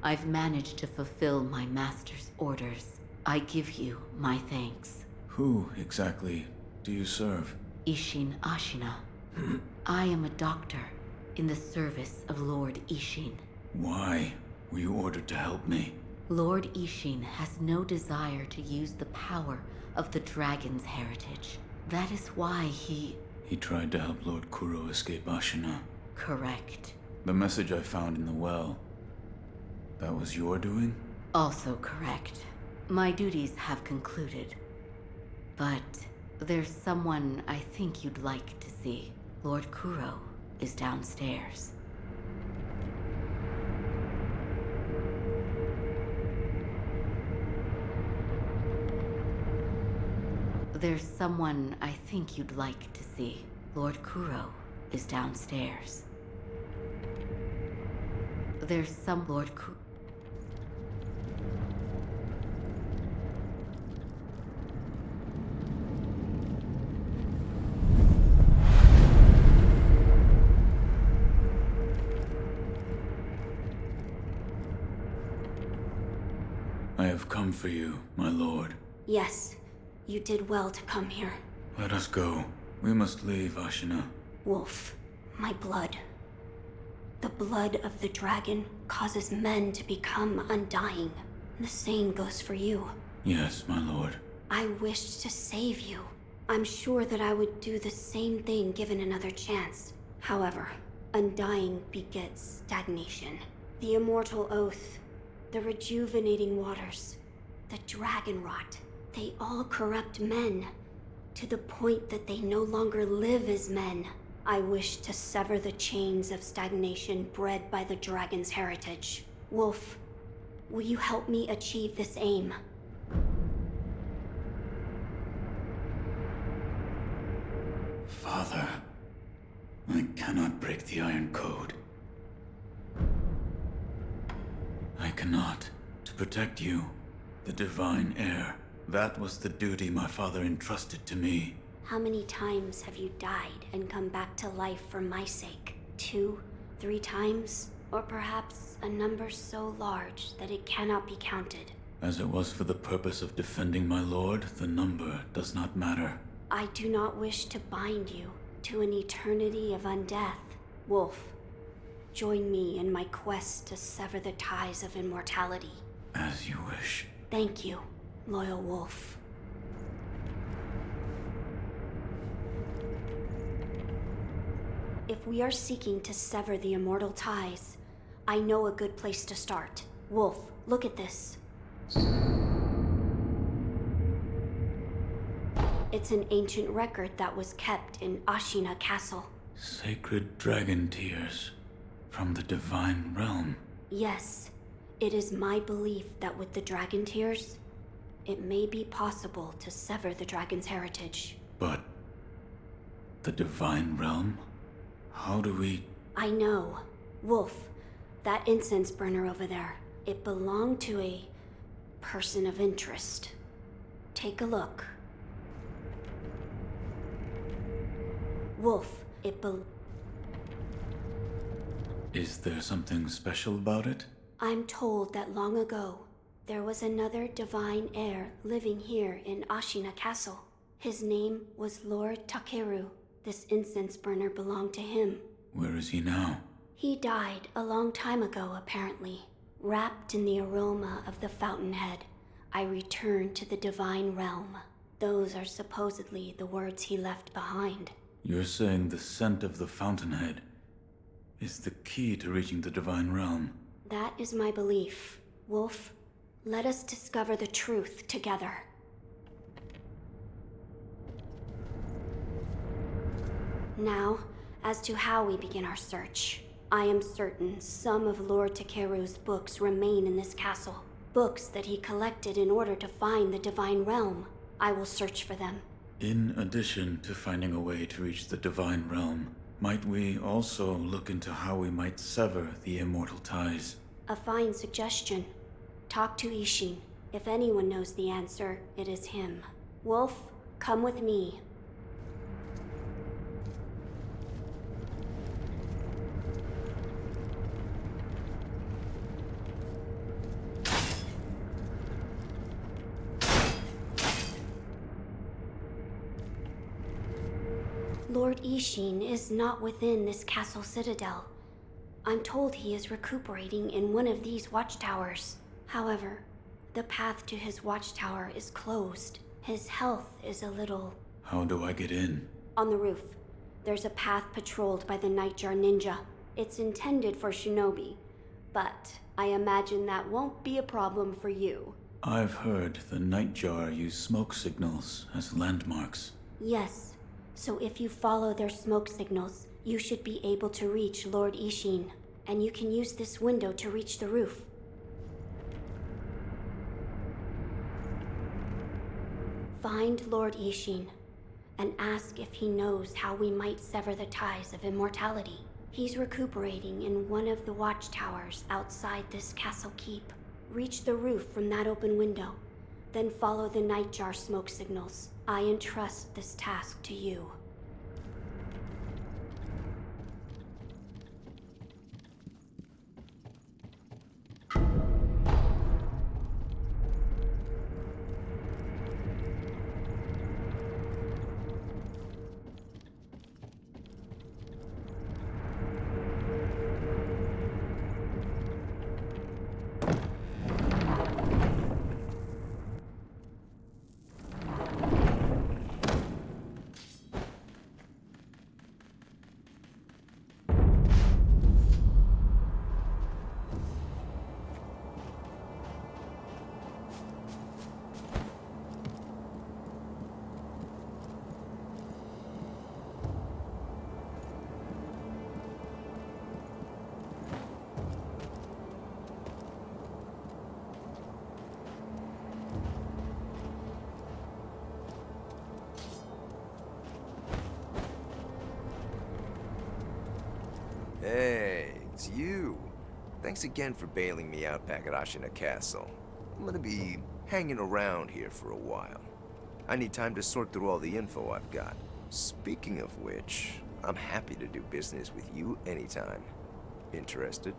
I've managed to fulfill my master's orders. I give you my thanks. Who exactly do you serve? Ishin Ashina. I am a doctor in the service of Lord Ishin. Why were you ordered to help me? Lord Ishin has no desire to use the power of the dragon's heritage. That is why he... He tried to help Lord Kuro escape Ashina. Correct. The message I found in the well, that was your doing? Also correct. My duties have concluded. But there's someone I think you'd like to see. Lord Kuro is downstairs. There's someone I think you'd like to see. Lord Kuro is downstairs. There's some Lord Kuro... I have come for you, my lord. Yes, you did well to come here. Let us go. We must leave Ashina. Wolf, my blood. The blood of the dragon causes men to become undying. The same goes for you. Yes, my lord. I wished to save you. I'm sure that I would do the same thing given another chance. However, undying begets stagnation. The immortal oath, the rejuvenating waters, the dragon rot, they all corrupt men, to the point that they no longer live as men. I wish to sever the chains of stagnation bred by the dragon's heritage. Wolf, will you help me achieve this aim? Father, I cannot break the Iron Code. I cannot. To protect you, the Divine Heir. That was the duty my father entrusted to me. How many times have you died and come back to life for my sake? 2, 3 times? Or perhaps a number so large that it cannot be counted? As it was for the purpose of defending my lord, the number does not matter. I do not wish to bind you to an eternity of undeath. Wolf, join me in my quest to sever the ties of immortality. As you wish. Thank you, loyal wolf. If we are seeking to sever the immortal ties, I know a good place to start. Wolf, look at this. It's an ancient record that was kept in Ashina Castle. Sacred dragon tears from the divine realm. Yes, it is my belief that with the dragon tears, it may be possible to sever the dragon's heritage. But the divine realm? How do we... I know. Wolf, that incense burner over there, it belonged to a person of interest. Take a look. Wolf, Is there something special about it? I'm told that long ago, there was another divine heir living here in Ashina Castle. His name was Lord Takeru. This incense burner belonged to him. Where is he now? He died a long time ago, apparently. Wrapped in the aroma of the fountainhead, I returned to the divine realm. Those are supposedly the words he left behind. You're saying the scent of the fountainhead is the key to reaching the divine realm? That is my belief. Wolf, let us discover the truth together. Now, as to how we begin our search. I am certain some of Lord Takeru's books remain in this castle. Books that he collected in order to find the divine realm. I will search for them. In addition to finding a way to reach the divine realm, might we also look into how we might sever the immortal ties? A fine suggestion. Talk to Ishin. If anyone knows the answer, it is him. Wolf, come with me. Lord Ishin is not within this castle citadel. I'm told he is recuperating in one of these watchtowers. However, the path to his watchtower is closed. His health is a little... How do I get in? On the roof, there's a path patrolled by the Nightjar Ninja. It's intended for shinobi, but I imagine that won't be a problem for you. I've heard the Nightjar use smoke signals as landmarks. Yes, so if you follow their smoke signals, you should be able to reach Lord Ishin, and you can use this window to reach the roof. Find Lord Ishin, and ask if he knows how we might sever the ties of immortality. He's recuperating in one of the watchtowers outside this castle keep. Reach the roof from that open window, then follow the Nightjar smoke signals. I entrust this task to you. Hey, it's you. Thanks again for bailing me out back at Ashina Castle. I'm gonna be hanging around here for a while. I need time to sort through all the info I've got. Speaking of which, I'm happy to do business with you anytime. Interested?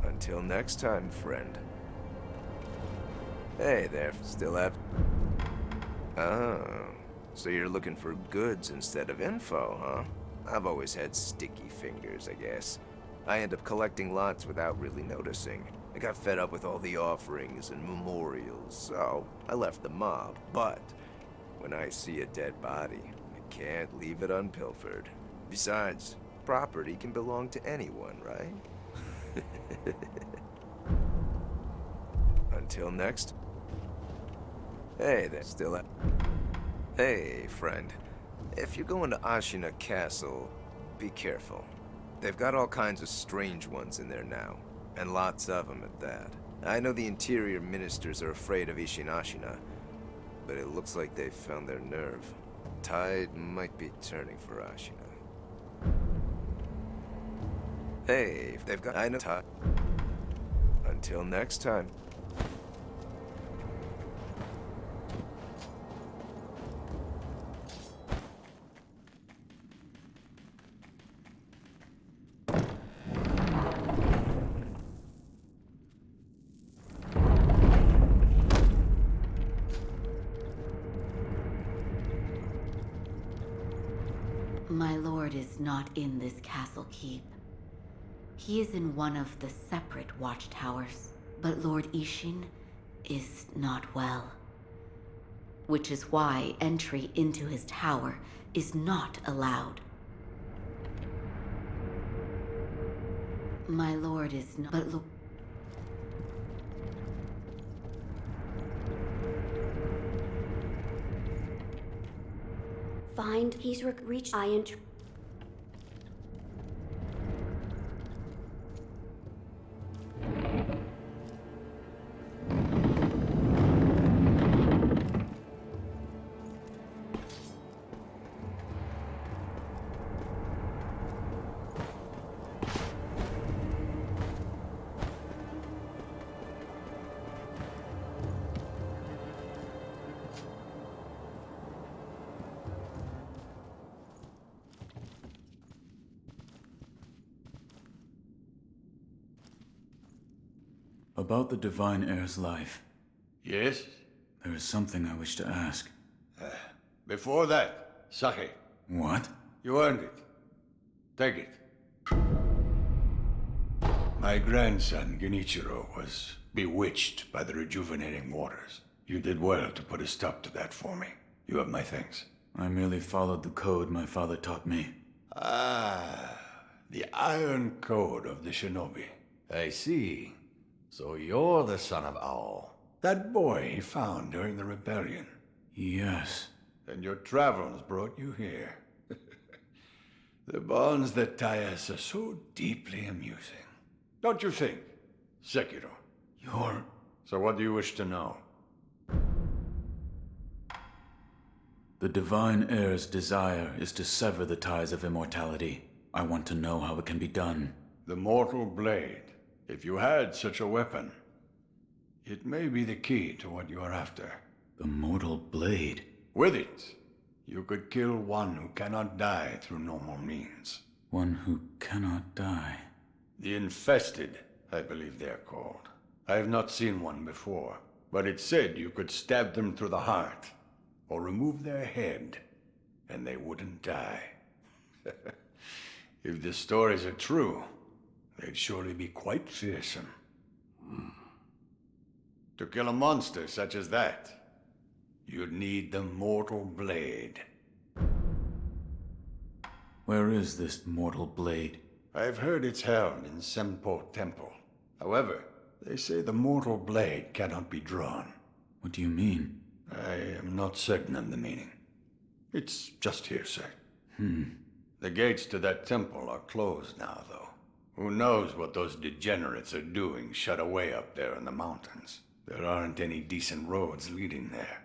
Until next time, friend. Hey there, still have... Oh, so you're looking for goods instead of info, huh? I've always had sticky fingers, I guess. I end up collecting lots without really noticing. I got fed up with all the offerings and memorials, so I left the mob. But when I see a dead body, I can't leave it unpilfered. Besides, property can belong to anyone, right? Until next. Hey there, still at... Hey, friend. If you're going to Ashina Castle, be careful. They've got all kinds of strange ones in there now, and lots of them at that. I know the interior ministers are afraid of Ishin Ashina, but it looks like they've found their nerve. Tide might be turning for Ashina. Hey, if they've got... I know tide. Until next time. My lord is not in this castle keep. He is in one of the separate watchtowers, but Lord Ishin is not well. Which is why entry into his tower is not allowed. My lord is not. But look. Find he's reached Iron. About the Divine Heir's life, Yes? there is something I wish to ask. Before that, Sake, What? you earned it. Take it. My grandson, Genichiro, was bewitched by the rejuvenating waters. You did well to put a stop to that for me. You have my thanks. I merely followed the code my father taught me. Ah, the Iron Code of the Shinobi. I see. So you're the son of Owl. That boy he found during the rebellion. Yes. And your travels brought you here. The bonds that tie us are so deeply amusing. Don't you think, Sekiro? You're... So what do you wish to know? The Divine Heir's desire is to sever the ties of immortality. I want to know how it can be done. The Mortal Blade. If you had such a weapon, it may be the key to what you are after. The Mortal Blade? With it, you could kill one who cannot die through normal means. One who cannot die. The Infested, I believe they are called. I have not seen one before, but it said you could stab them through the heart, or remove their head, and they wouldn't die. If the stories are true, they'd surely be quite fearsome. To kill a monster such as that, you'd need the Mortal Blade. Where is this Mortal Blade? I've heard it's held in Senpo Temple. However, they say the Mortal Blade cannot be drawn. What do you mean? I am not certain of the meaning. It's just hearsay. The gates to that temple are closed now, though. Who knows what those degenerates are doing shut away up there in the mountains. There aren't any decent roads leading there.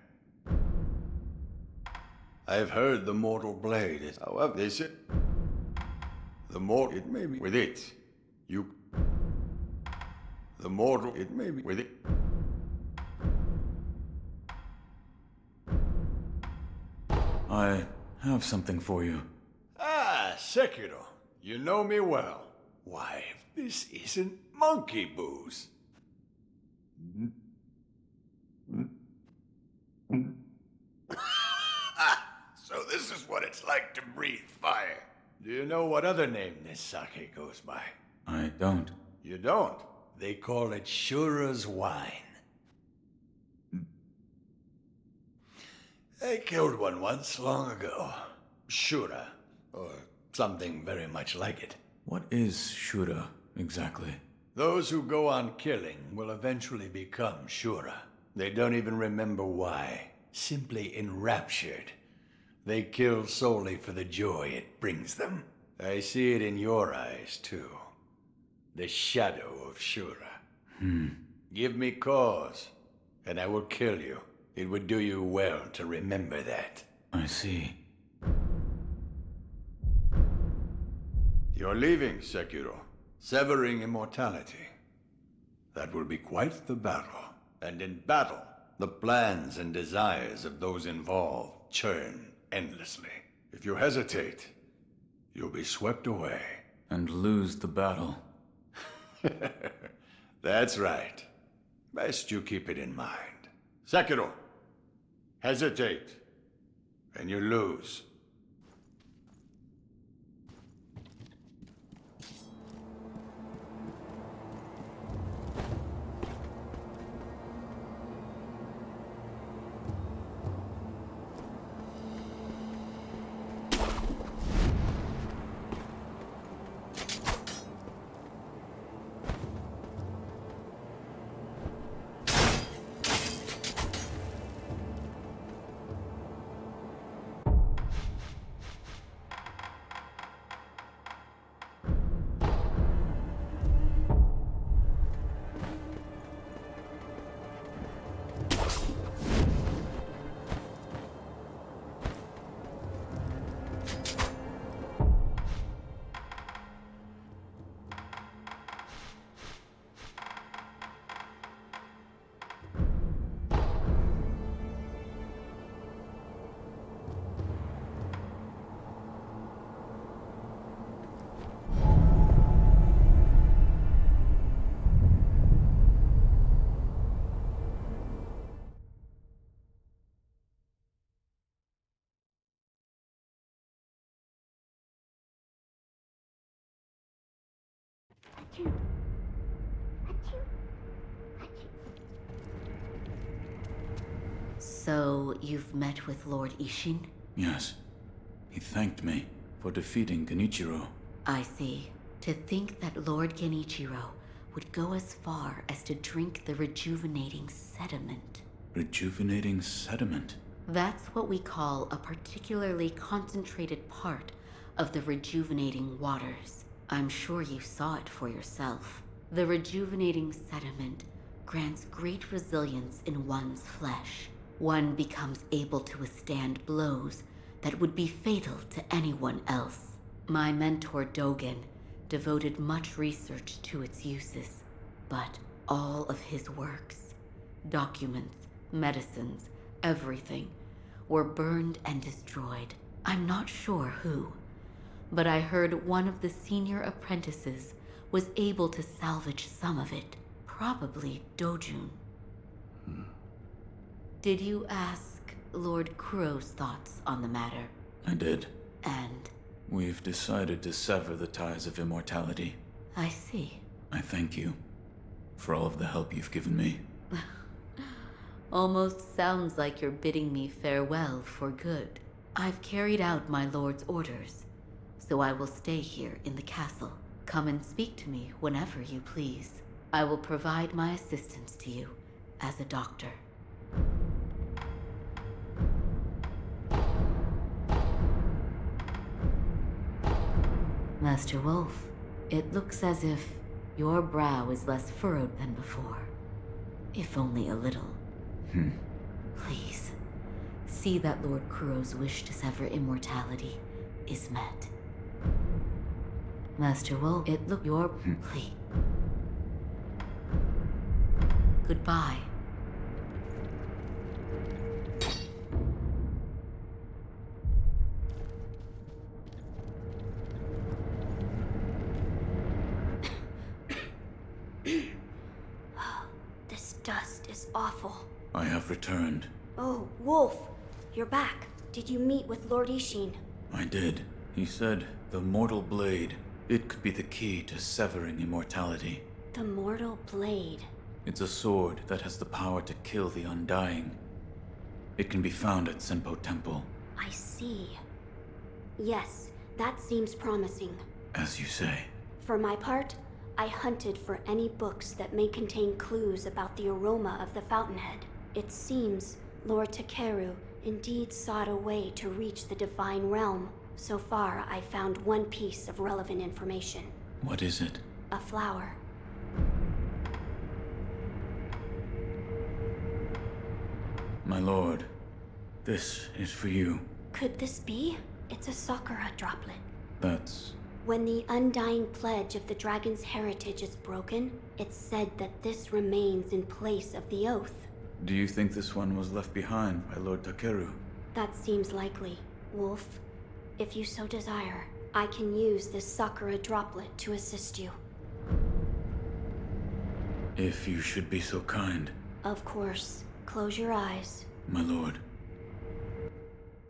I've heard the Mortal Blade is... However, they say... The Mortal... It may be with it. You... The Mortal... It may be with it. I have something for you. Ah, Sekiro. You know me well. Why, if this isn't monkey booze. So this is what it's like to breathe fire. Do you know what other name this sake goes by? I don't. You don't? They call it Shura's wine. I killed one once, long ago. Shura, or something very much like it. What is Shura, exactly? Those who go on killing will eventually become Shura. They don't even remember why. Simply enraptured. They kill solely for the joy it brings them. I see it in your eyes, too. The shadow of Shura. Give me cause, and I will kill you. It would do you well to remember that. I see. You're leaving, Sekiro. Severing immortality. That will be quite the battle. And in battle, the plans and desires of those involved churn endlessly. If you hesitate, you'll be swept away. And lose the battle. That's right. Best you keep it in mind. Sekiro, hesitate, and you lose. So, you've met with Lord Ishin? Yes. He thanked me for defeating Genichiro. I see. To think that Lord Genichiro would go as far as to drink the rejuvenating sediment. Rejuvenating sediment? That's what we call a particularly concentrated part of the rejuvenating waters. I'm sure you saw it for yourself. The rejuvenating sediment grants great resilience in one's flesh. One becomes able to withstand blows that would be fatal to anyone else. My mentor Dogen devoted much research to its uses, but all of his works, documents, medicines, everything, were burned and destroyed. I'm not sure who, but I heard one of the senior apprentices was able to salvage some of it, probably Dojun. Did you ask Lord Kuro's thoughts on the matter? I did. And We've decided to sever the ties of immortality. I see. I thank you for all of the help you've given me. Almost sounds like you're bidding me farewell for good. I've carried out my lord's orders, so I will stay here in the castle. Come and speak to me whenever you please. I will provide my assistance to you as a doctor. Master Wolf, it looks as if your brow is less furrowed than before. If only a little. Please, see that Lord Kuro's wish to sever immortality is met. Master Wolf, it look your plea. Goodbye. This dust is awful. I have returned. Oh, Wolf, you're back. Did you meet with Lord Ishin? I did. He said the mortal blade, it could be the key to severing immortality. The mortal blade. It's a sword that has the power to kill the undying. It can be found at Senpo Temple. I see. Yes, that seems promising. As you say. For my part, I hunted for any books that may contain clues about the aroma of the fountainhead. It seems Lord Takeru indeed sought a way to reach the divine realm. So far, I found one piece of relevant information. What is it? A flower. My lord, this is for you. Could this be? It's a Sakura droplet. That's... When the undying pledge of the dragon's heritage is broken, it's said that this remains in place of the oath. Do you think this one was left behind by Lord Takeru? That seems likely. Wolf, if you so desire, I can use this Sakura droplet to assist you. If you should be so kind. Of course. Close your eyes. My lord.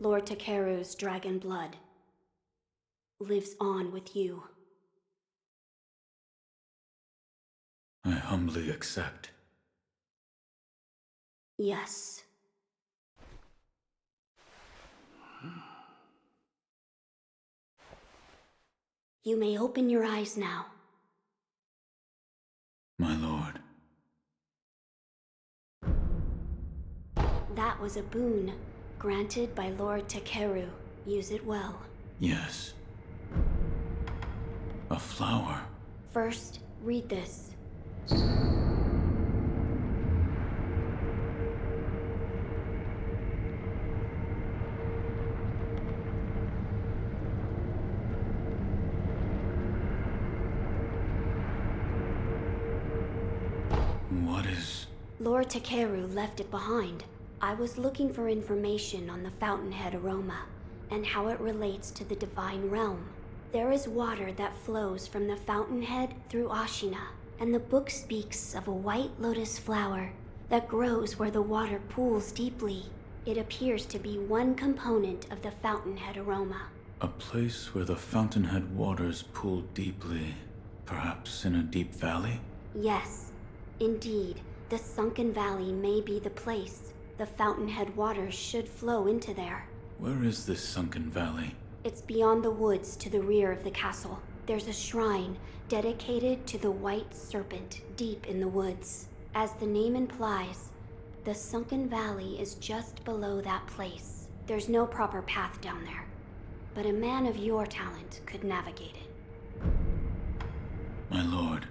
Lord Takeru's dragon blood lives on with you. I humbly accept. Yes. You may open your eyes now. My lord. That was a boon granted by Lord Takeru. Use it well. Yes. A flower. First, read this. What is... Lord Takeru left it behind. I was looking for information on the fountainhead aroma and how it relates to the divine realm. There is water that flows from the fountainhead through Ashina, and the book speaks of a white lotus flower that grows where the water pools deeply. It appears to be one component of the fountainhead aroma. A place where the fountainhead waters pool deeply. Perhaps in a deep valley? Yes, indeed. The sunken valley may be the place. The fountainhead waters should flow into there. Where is this sunken valley? It's beyond the woods to the rear of the castle. There's a shrine dedicated to the White Serpent deep in the woods. As the name implies, the sunken valley is just below that place. There's no proper path down there, but a man of your talent could navigate it. My lord,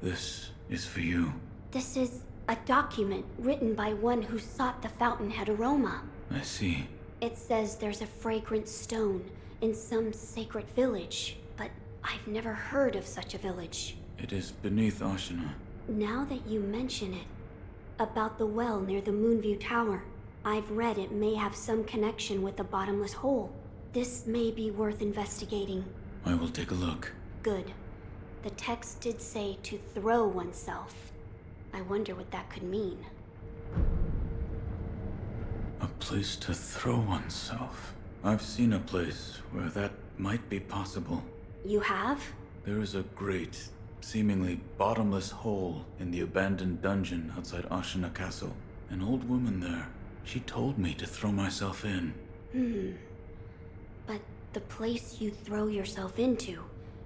this is for you. This is a document written by one who sought the fountainhead aroma. I see. It says there's a fragrant stone in some sacred village, but I've never heard of such a village. It is beneath Ashina. Now that you mention it, about the well near the Moonview Tower, I've read it may have some connection with the bottomless hole. This may be worth investigating. I will take a look. Good. The text did say to throw oneself. I wonder what that could mean. A place to throw oneself. I've seen a place where that might be possible. You have? There is a great, seemingly bottomless hole in the abandoned dungeon outside Ashina Castle. An old woman there. She told me to throw myself in. But the place you throw yourself into,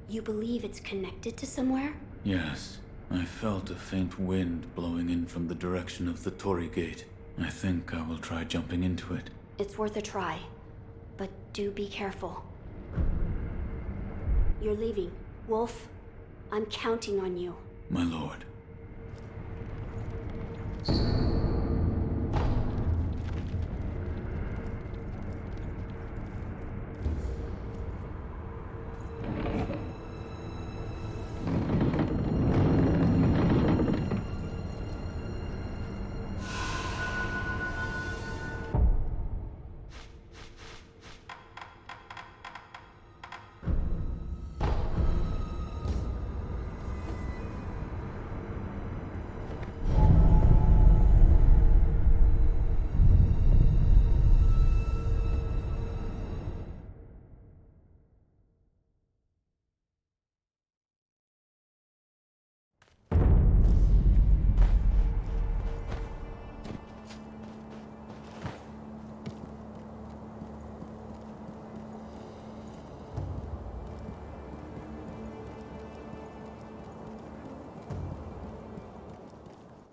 you believe it's connected to somewhere? Yes. I felt a faint wind blowing in from the direction of the Torii Gate. I think I will try jumping into it. It's worth a try, but do be careful. You're leaving. Wolf, I'm counting on you. My lord.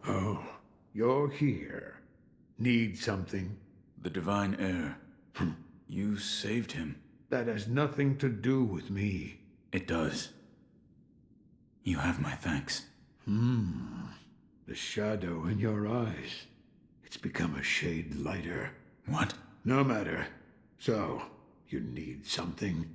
Oh, you're here. Need something? The Divine Heir. You saved him. That has nothing to do with me. It does. You have my thanks. The shadow in your eyes. It's become a shade lighter. What? No matter. So, you need something?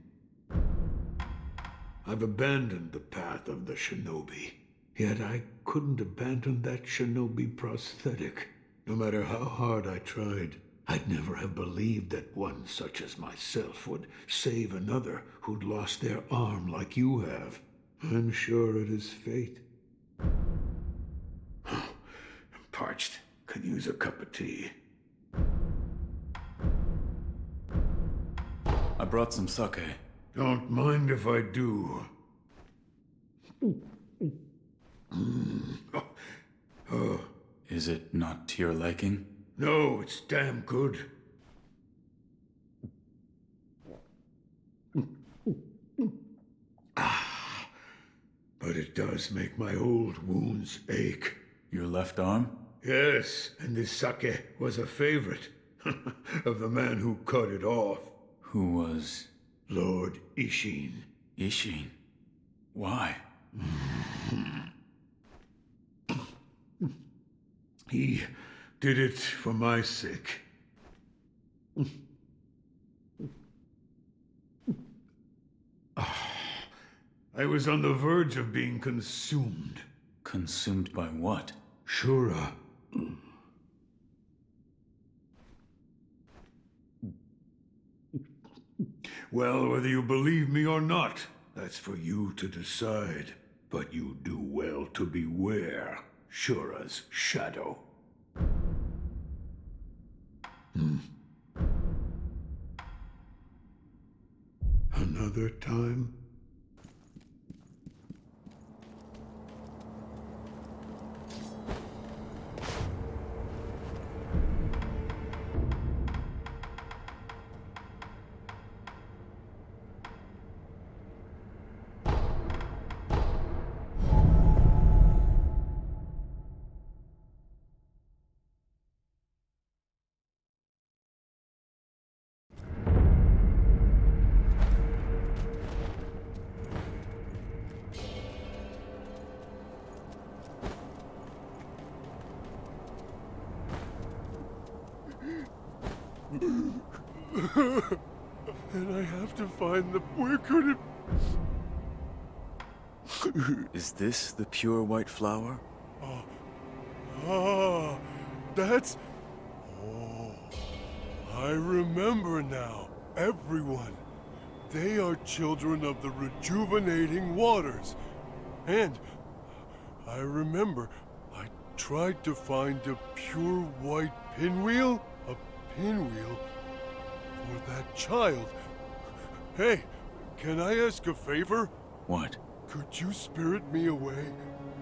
I've abandoned the path of the shinobi. Yet I couldn't abandon that shinobi prosthetic. No matter how hard I tried, I'd never have believed that one such as myself would save another who'd lost their arm like you have. I'm sure it is fate. I'm parched. Could use a cup of tea. I brought some sake. Don't mind if I do. Is it not to your liking? No, it's damn good. But it does make my old wounds ache. Your left arm? Yes, and this sake was a favorite of the man who cut it off. Who was? Lord Ishin. Ishin. Why? He did it for my sake. I was on the verge of being consumed. Consumed by what? Shura. Well, whether you believe me or not, that's for you to decide. But you do well to beware Shura's shadow. Another time? And I have to find the... Where could it... Is this the pure white flower? Ah, that's... Oh, I remember now. Everyone. They are children of the rejuvenating waters. And I remember I tried to find a pure white pinwheel? A pinwheel for that child. Hey, can I ask a favor? What? Could you spirit me away?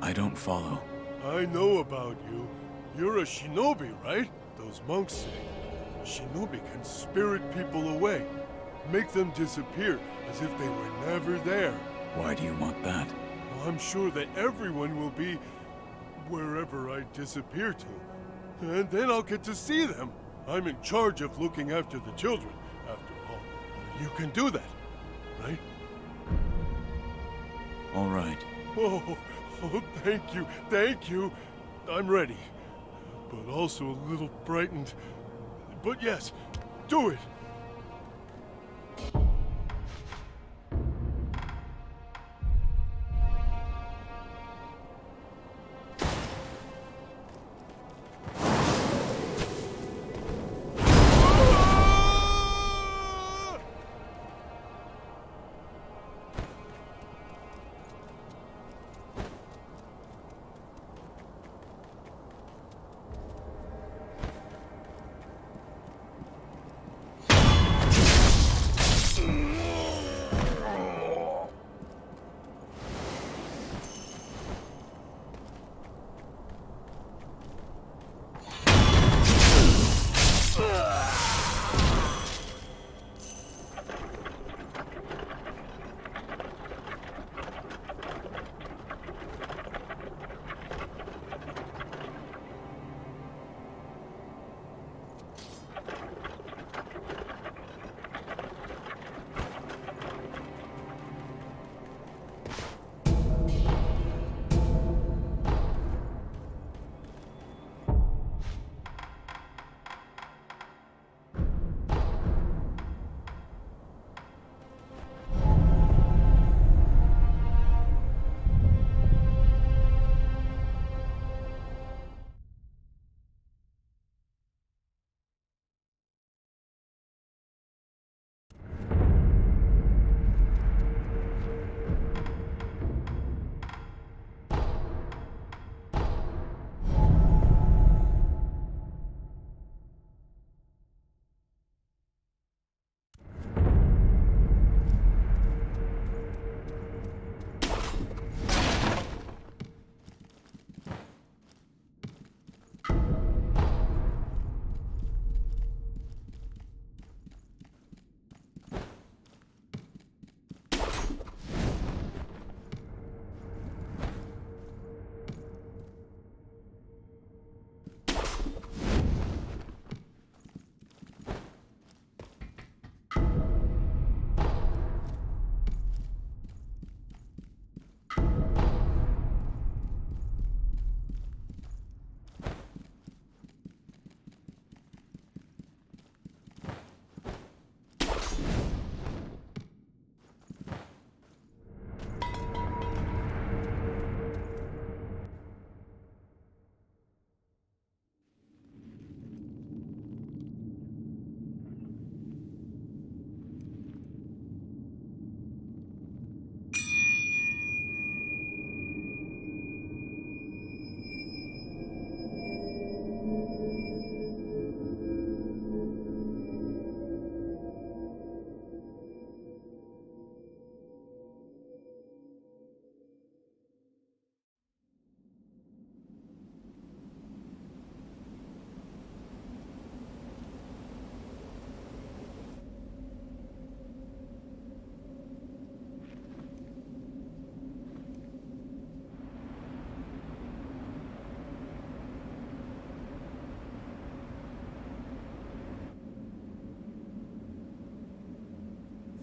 I don't follow. I know about you. You're a shinobi, right? Those monks say. Shinobi can spirit people away. Make them disappear as if they were never there. Why do you want that? Well, I'm sure that everyone will be wherever I disappear to. And then I'll get to see them. I'm in charge of looking after the children, after all. You can do that, right? All right. Oh, thank you, thank you. I'm ready, but also a little frightened. But yes, do it.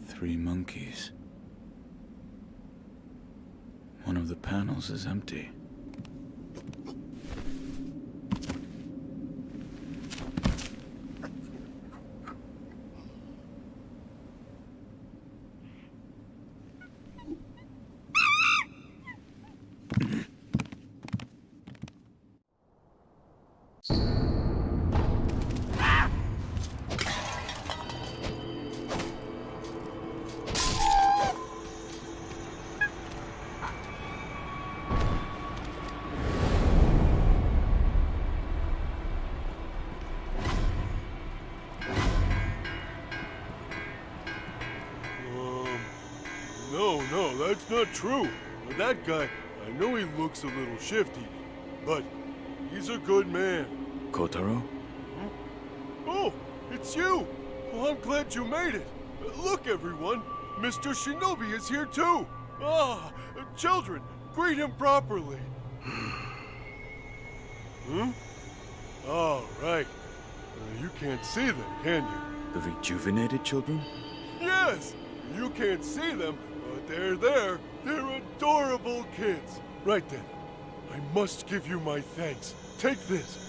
Three monkeys. One of the panels is empty. not true. That guy, I know he looks a little shifty, but he's a good man. Kotaro? Oh, it's you! Well, I'm glad you made it. Look, everyone, Mr. Shinobi is here too. Ah, children, greet him properly. All right. You can't see them, can you? The rejuvenated children? Yes! You can't see them, but they're there. They're adorable kids. Right then. I must give you my thanks. Take this.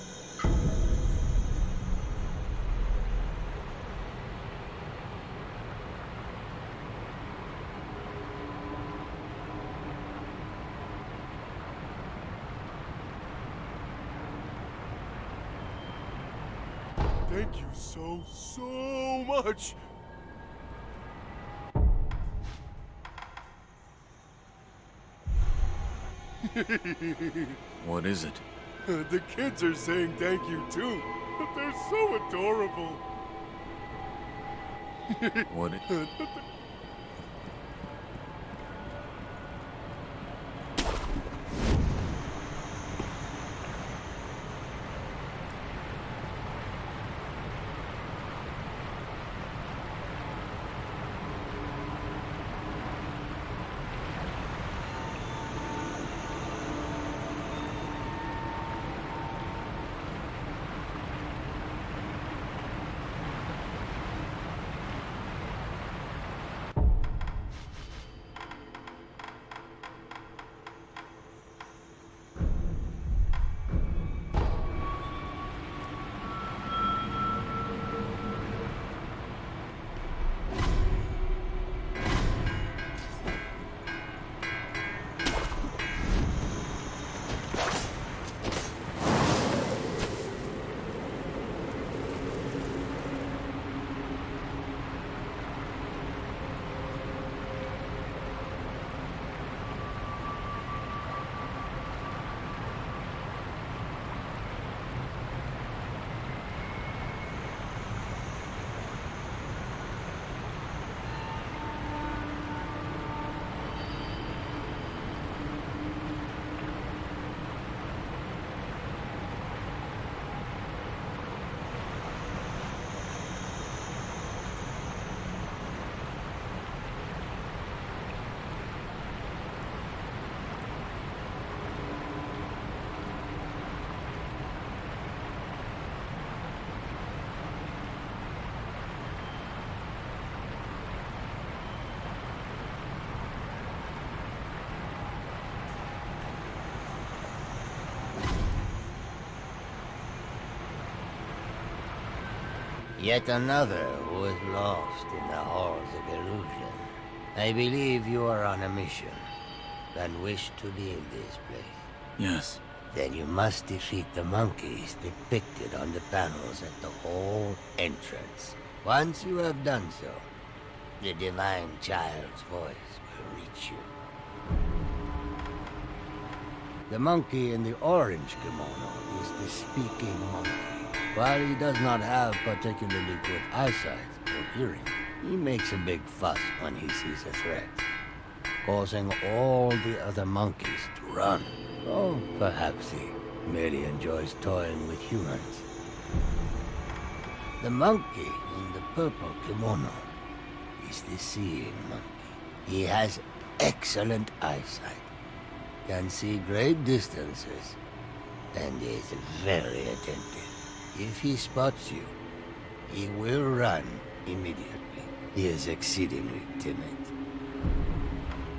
Thank you so much. What is it? The kids are saying thank you too. They're so adorable. What? Yet another who is lost in the halls of illusion. I believe you are on a mission and wish to leave this place. Yes. Then you must defeat the monkeys depicted on the panels at the hall entrance. Once you have done so, the divine child's voice will reach you. The monkey in the orange kimono is the speaking monkey. While he does not have particularly good eyesight or hearing, he makes a big fuss when he sees a threat, causing all the other monkeys to run. Or perhaps he merely enjoys toying with humans. The monkey in the purple kimono is the seeing monkey. He has excellent eyesight, can see great distances, and is very attentive. If he spots you, he will run immediately. He is exceedingly timid.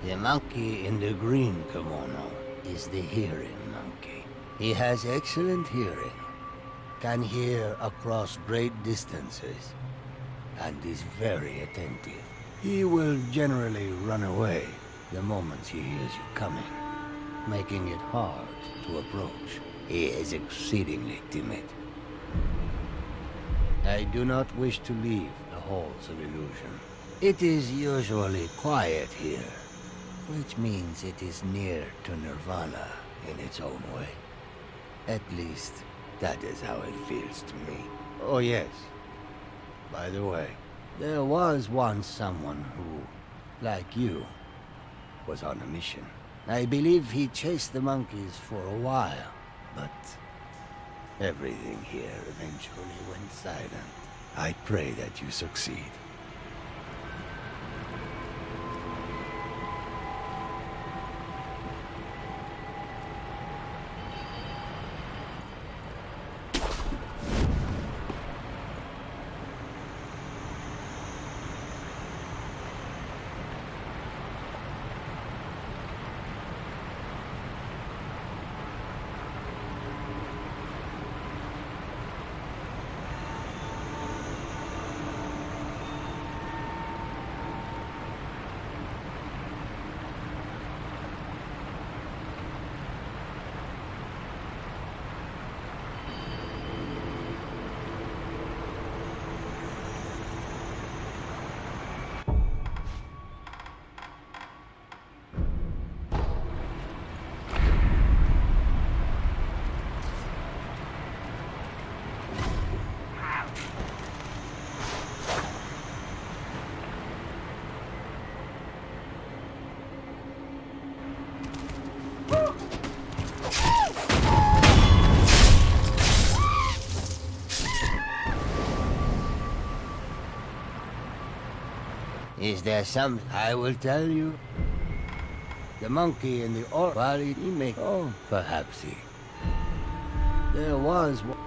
The monkey in the green kimono is the hearing monkey. He has excellent hearing, can hear across great distances, and is very attentive. He will generally run away the moment he hears you coming, making it hard to approach. He is exceedingly timid. I do not wish to leave the halls of illusion. It is usually quiet here, which means it is near to nirvana in its own way. At least, that is how it feels to me. Oh yes. By the way, there was once someone who, like you, was on a mission. I believe he chased the monkeys for a while, but everything here eventually went silent. I pray that you succeed. Is there some I will tell you? The monkey in the or body he may perhaps he. There was one.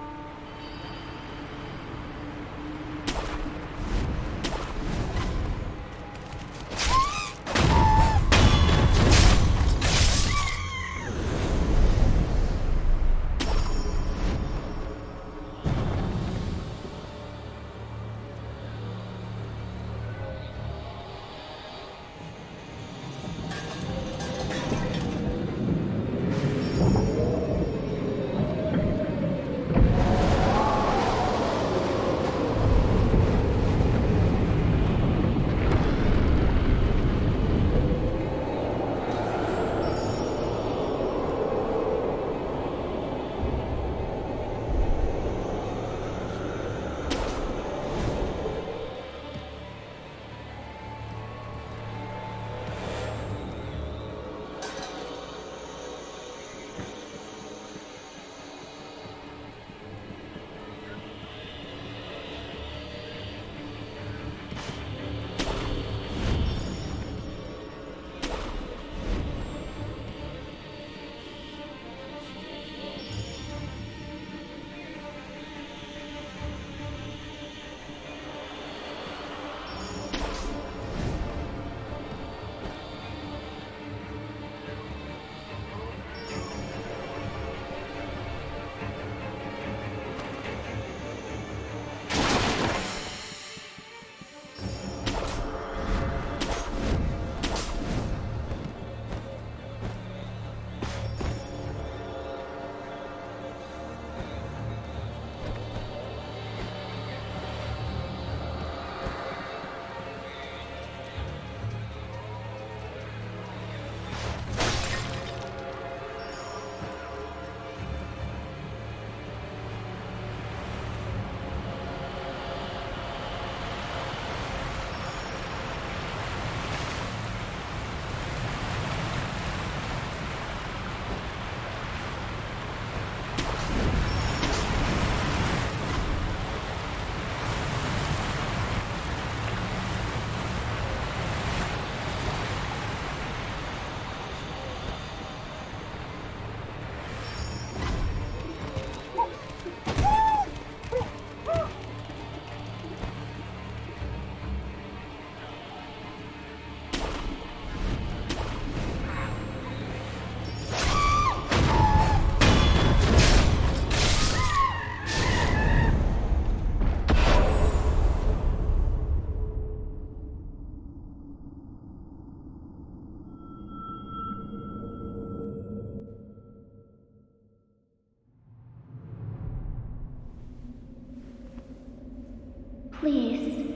Please,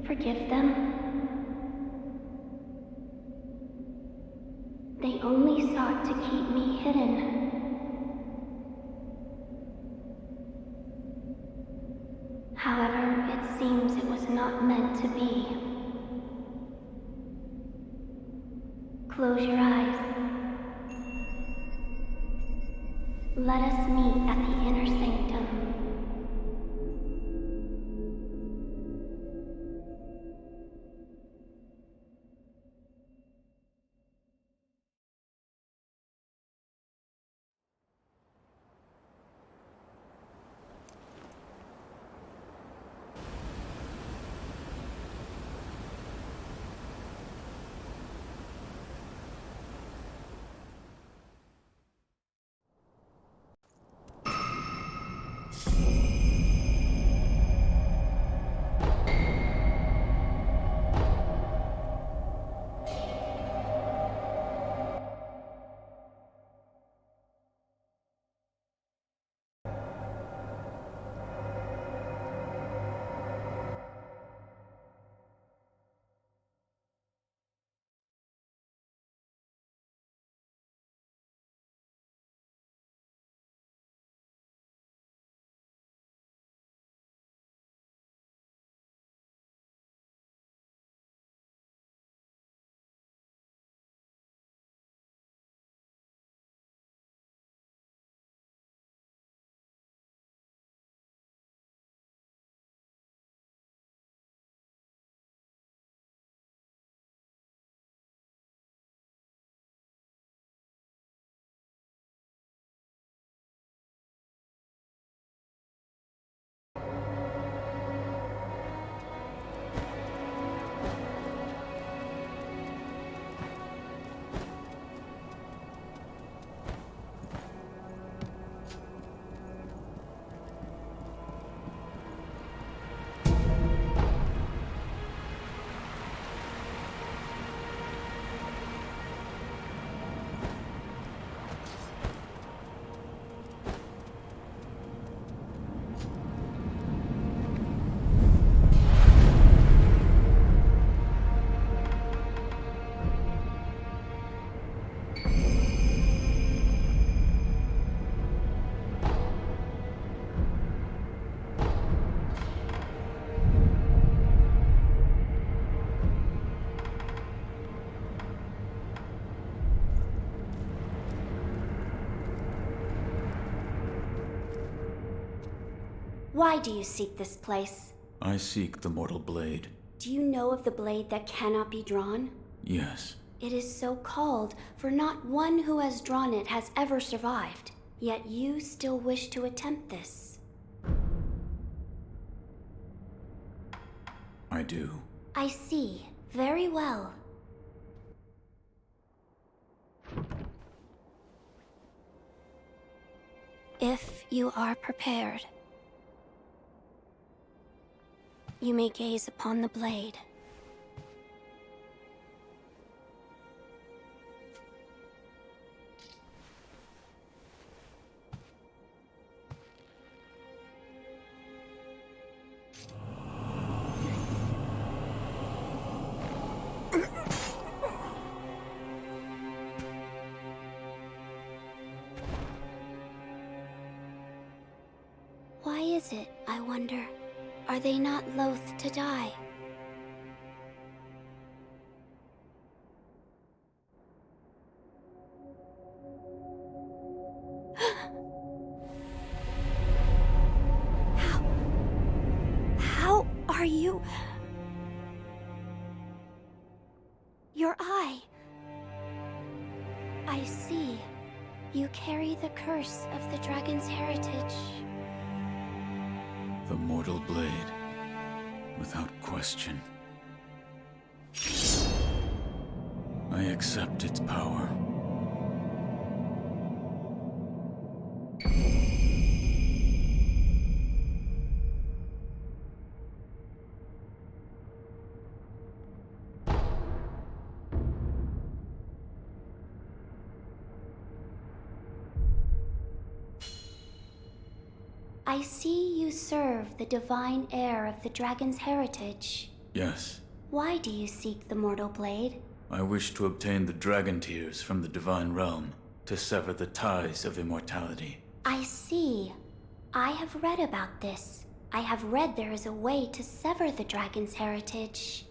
forgive them. They only sought to keep me hidden. However, it seems it was not meant to be. Close your eyes. Let us meet at the inner sanctum. Why do you seek this place? I seek the mortal blade. Do you know of the blade that cannot be drawn? Yes. It is so called, for not one who has drawn it has ever survived. Yet you still wish to attempt this. I do. I see. Very well. If you are prepared, you may gaze upon the blade. Why is it, I wonder? Are they not loath to die? How are you? Your eye. I see. You carry the curse of the dragon's heritage. The mortal blade. Without question. I accept its power. I see you serve the divine heir of the dragon's heritage. Yes. Why do you seek the mortal blade? I wish to obtain the dragon tears from the divine realm, to sever the ties of immortality. I see. I have read about this. I have read there is a way to sever the dragon's heritage.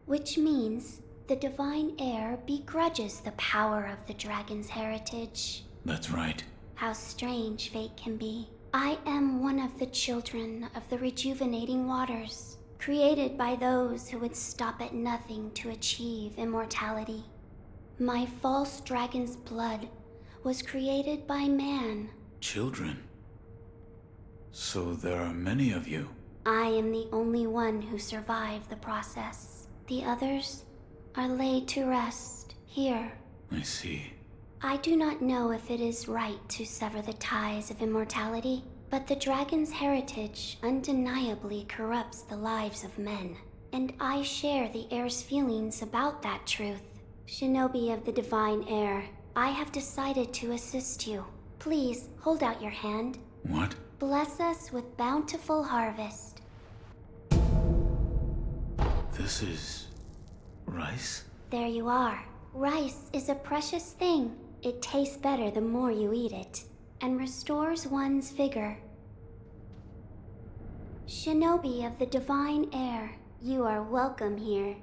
Which means The divine heir begrudges the power of the dragon's heritage. That's right. How strange fate can be. I am one of the children of the rejuvenating waters, created by those who would stop at nothing to achieve immortality. My false dragon's blood was created by man. Children? So there are many of you. I am the only one who survived the process. The others are laid to rest here. I see. I do not know if it is right to sever the ties of immortality, but the dragon's heritage undeniably corrupts the lives of men, and I share the heir's feelings about that truth. Shinobi of the divine heir, I have decided to assist you. Please, hold out your hand. What? Bless us with bountiful harvest. This is... rice? There you are. Rice is a precious thing. It tastes better the more you eat it, and restores one's vigor. Shinobi of the divine heir, you are welcome here.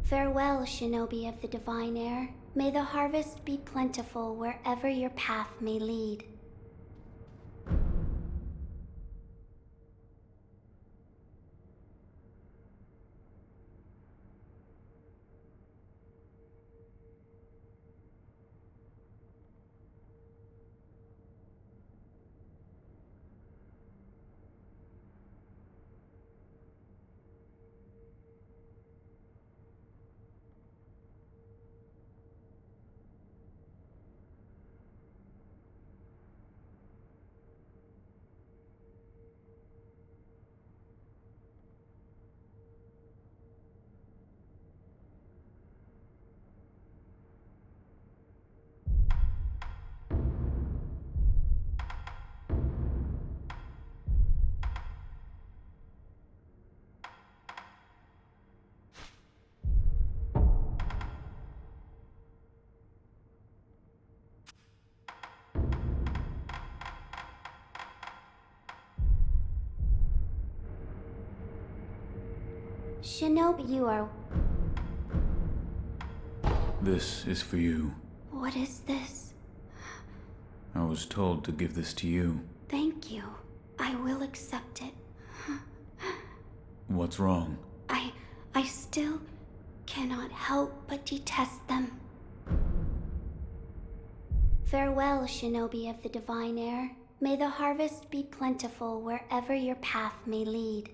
Farewell, Shinobi of the divine heir. May the harvest be plentiful wherever your path may lead. Shinobi, you are... This is for you. What is this? I was told to give this to you. Thank you. I will accept it. What's wrong? I still cannot help but detest them. Farewell, Shinobi of the divine heir. May the harvest be plentiful wherever your path may lead.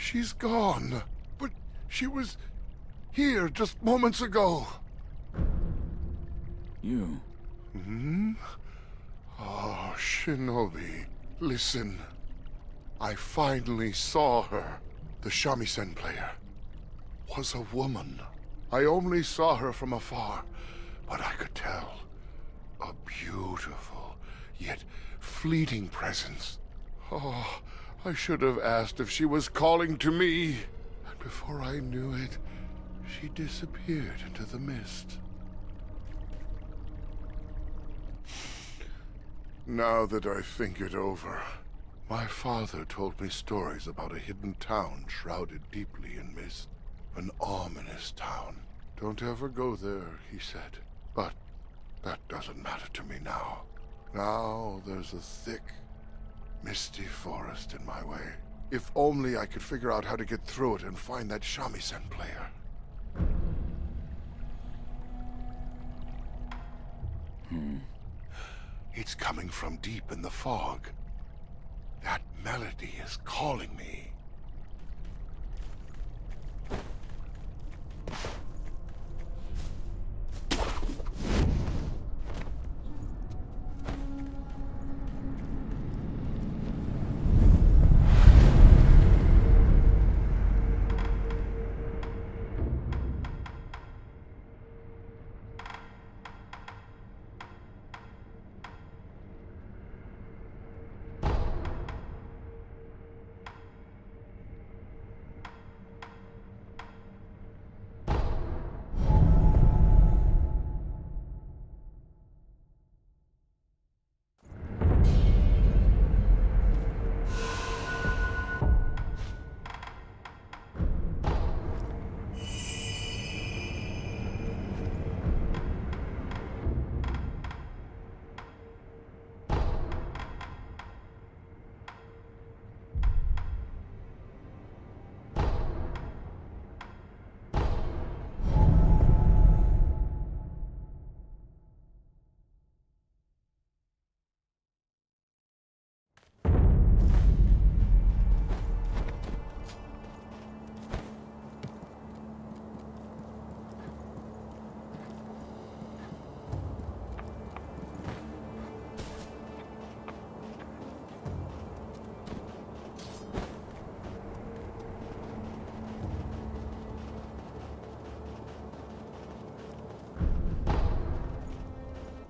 She's gone. But she was here just moments ago. You? Hmm? Oh, Shinobi. Listen. I finally saw her. The shamisen player was a woman. I only saw her from afar, but I could tell. A beautiful, yet fleeting presence. Oh, I should have asked if she was calling to me. And before I knew it, she disappeared into the mist. Now that I think it over, my father told me stories about a hidden town shrouded deeply in mist. An ominous town. Don't ever go there, he said. But that doesn't matter to me now. Now there's a thick, misty forest in my way. If only I could figure out how to get through it and find that shamisen player. It's coming from deep in the fog. That melody is calling me.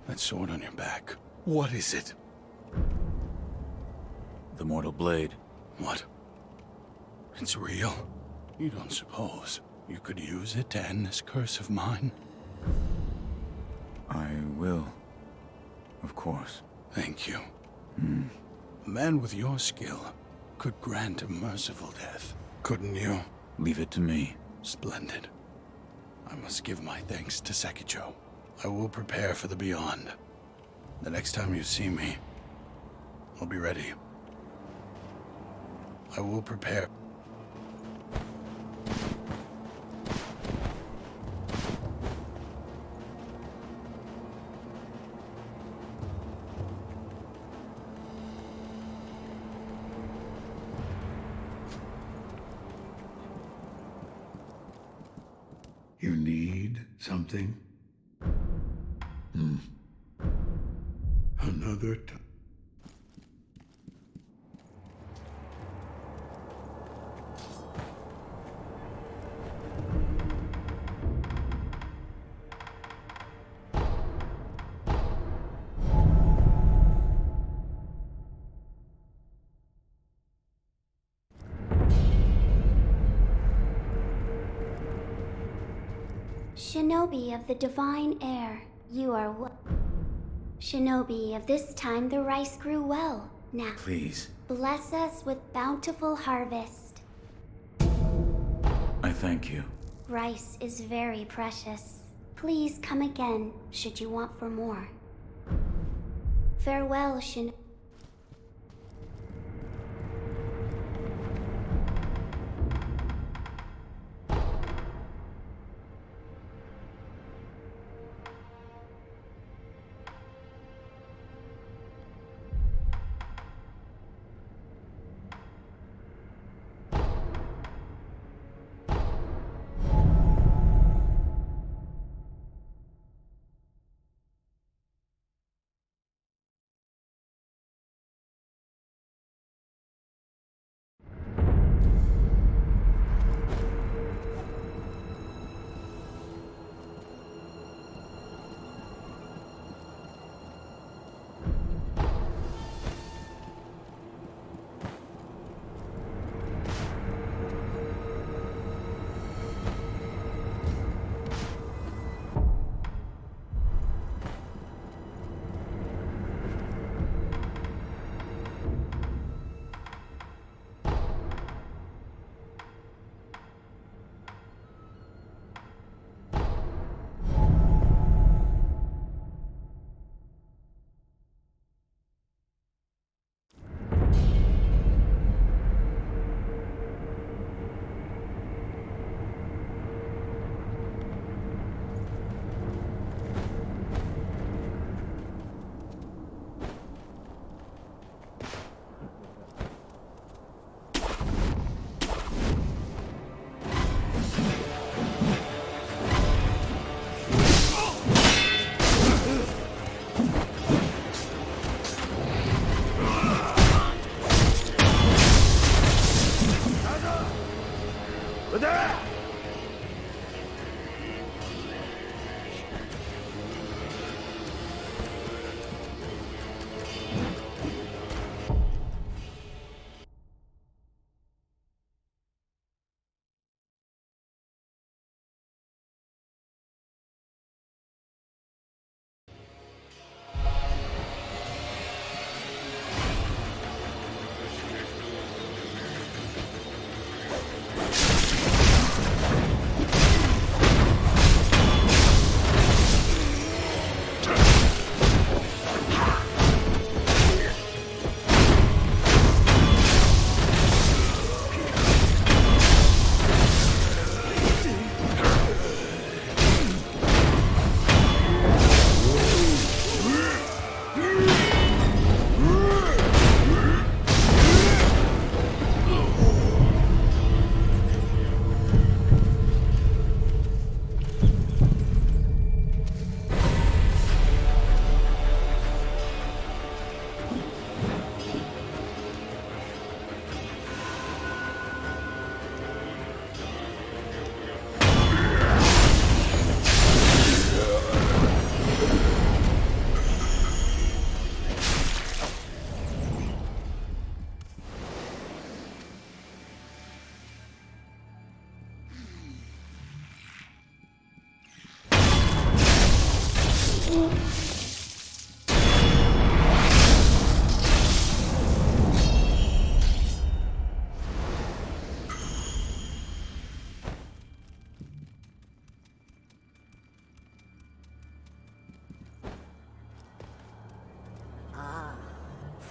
That sword on your back. What is it? The mortal blade. What? It's real? You don't suppose you could use it to end this curse of mine? I will. Of course. Thank you. A man with your skill could grant a merciful death, couldn't you? Leave it to me. Splendid. I must give my thanks to Sekiro. I will prepare for the beyond. The next time you see me, I'll be ready. I will prepare. You need something? Another time. Shinobi of the divine air, you are Shinobi of this time the rice grew well. Now, Please. bless us with bountiful harvest. I thank you. Rice is very precious. Please come again, should you want for more. Farewell, Shinobi.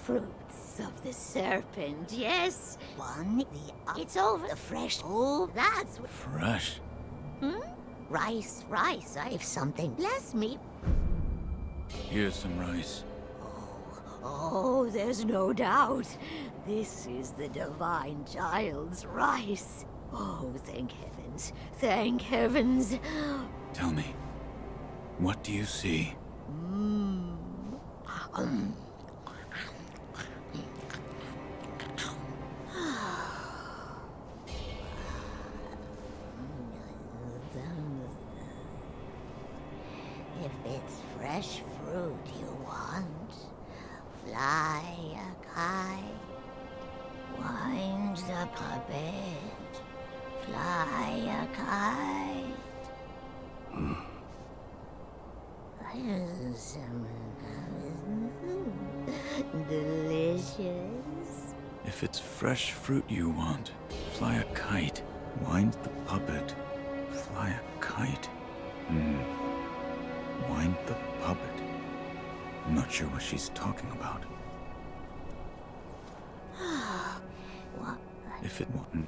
Fruits of the serpent, yes. It's over. The fresh. Oh, that's Fresh? rice. If something. Bless me. Here's some rice. Oh, there's no doubt. This is the divine child's rice. Oh, thank heavens. Thank heavens. Tell me, what do you see? If it's fresh fruit you want, fly a kite. Wind the puppet, fly a kite. Delicious. If it's fresh fruit you want, fly a kite. Wind the puppet. Fly a kite. Wind the puppet. I'm not sure what she's talking about. What? If it wasn't...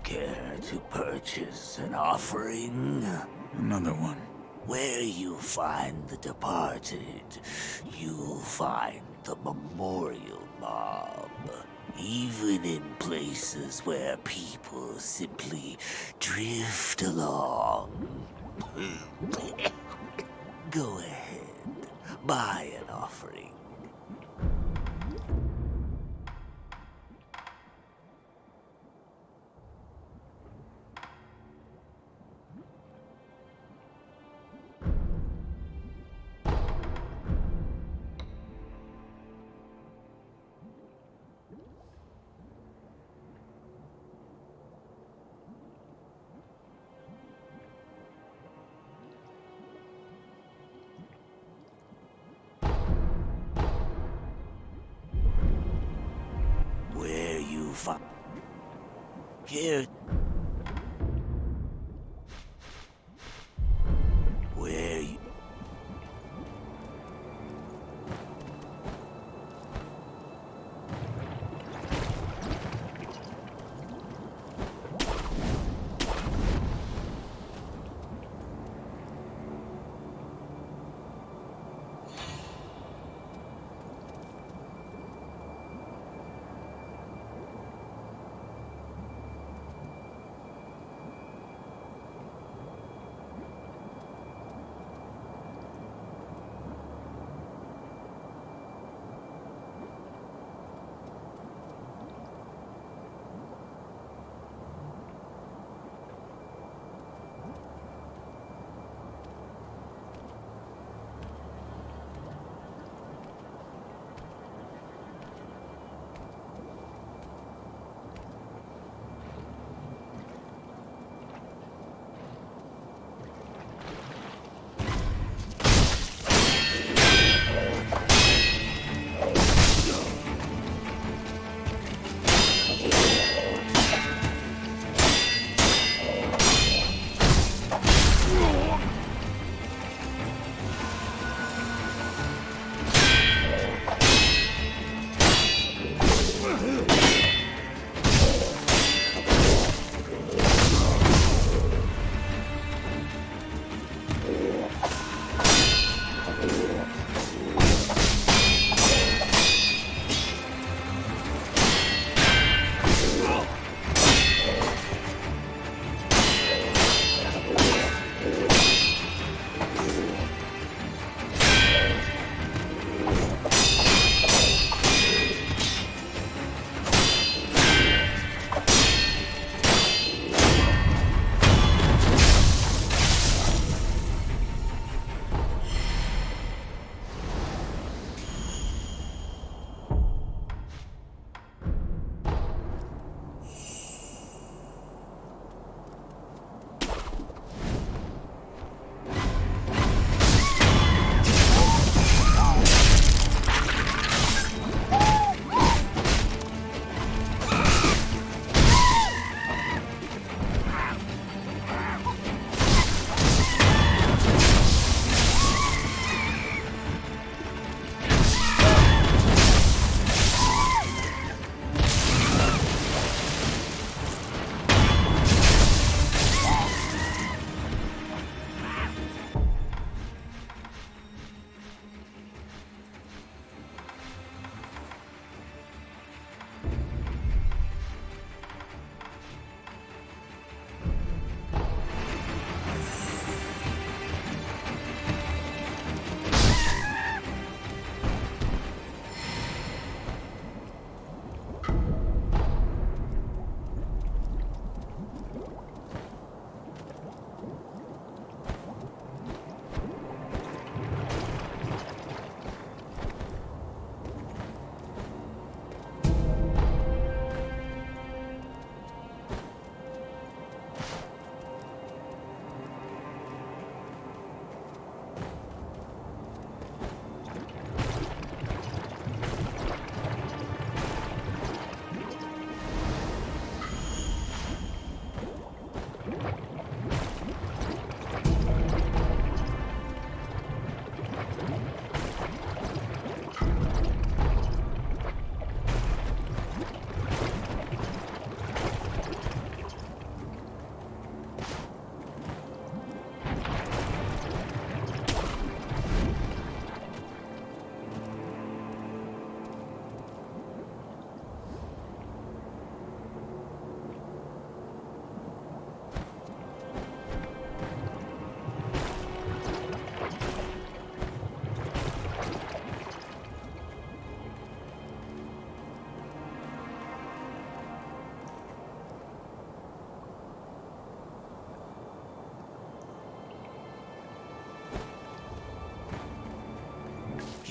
Care to purchase an offering? Another one. Where you find the departed, you find the memorial mob. Even in places where people simply drift along. Go ahead, buy an offering. Where you find... Here... Where you...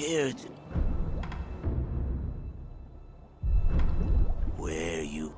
here to... Where you...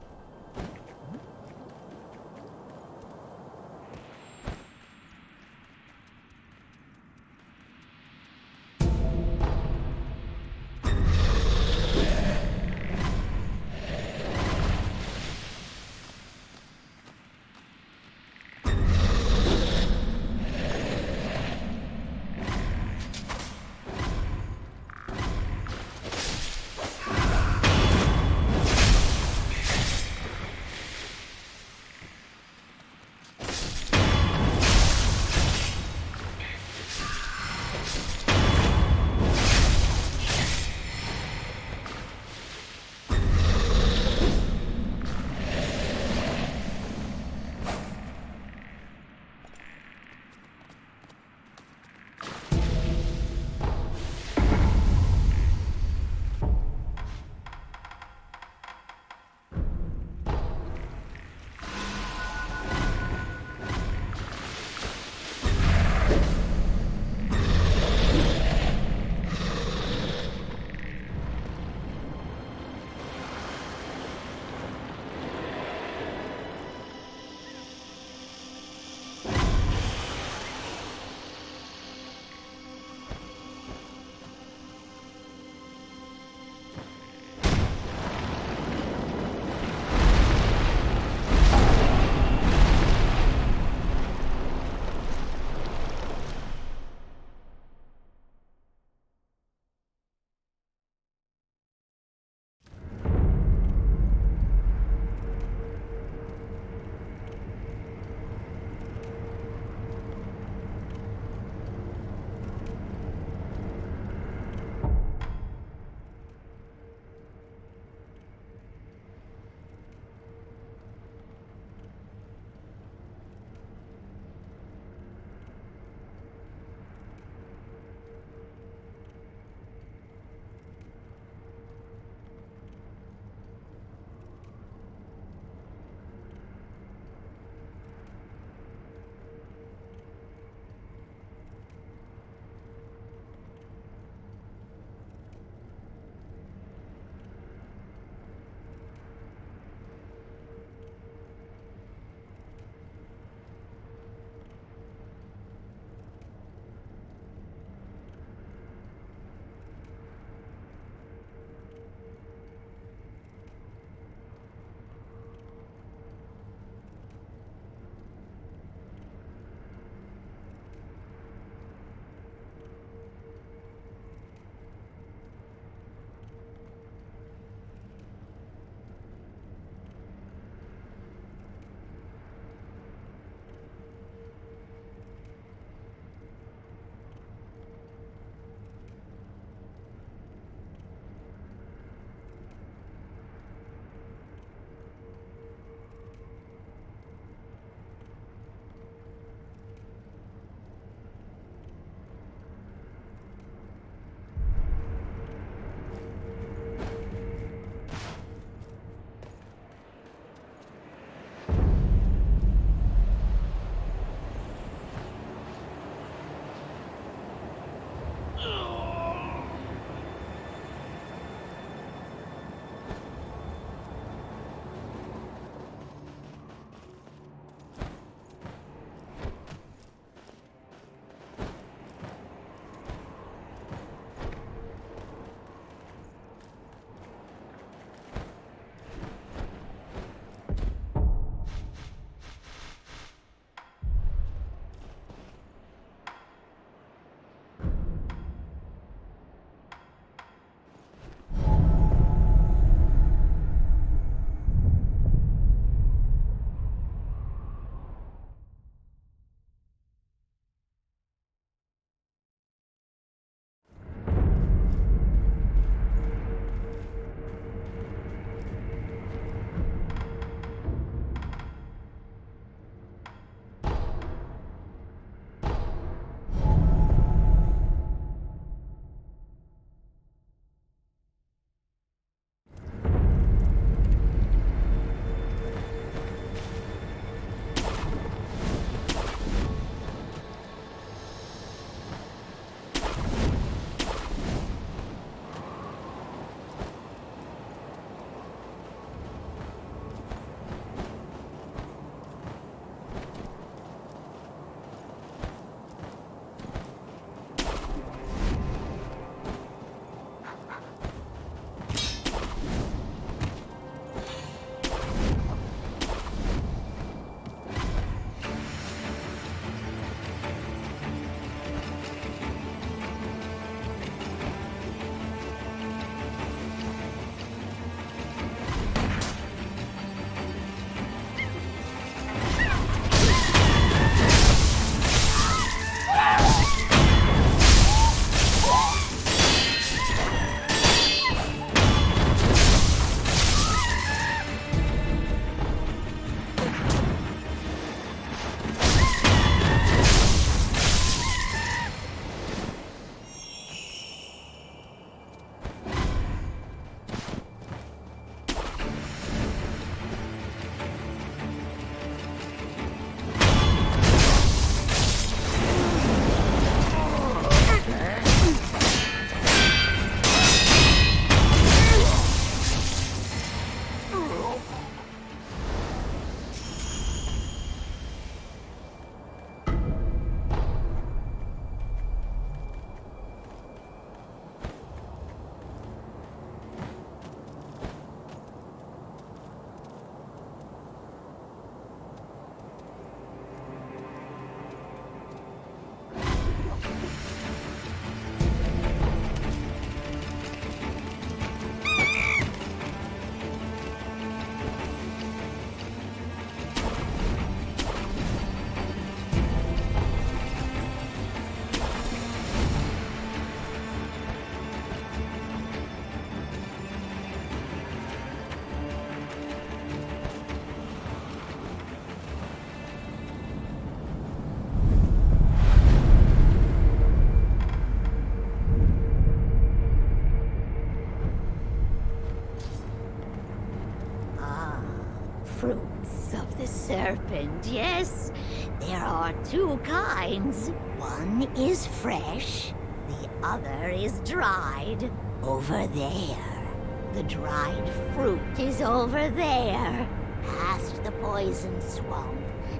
There are two kinds. One is fresh, the other is dried. Over there. The dried fruit is over there. Past the poison swamp.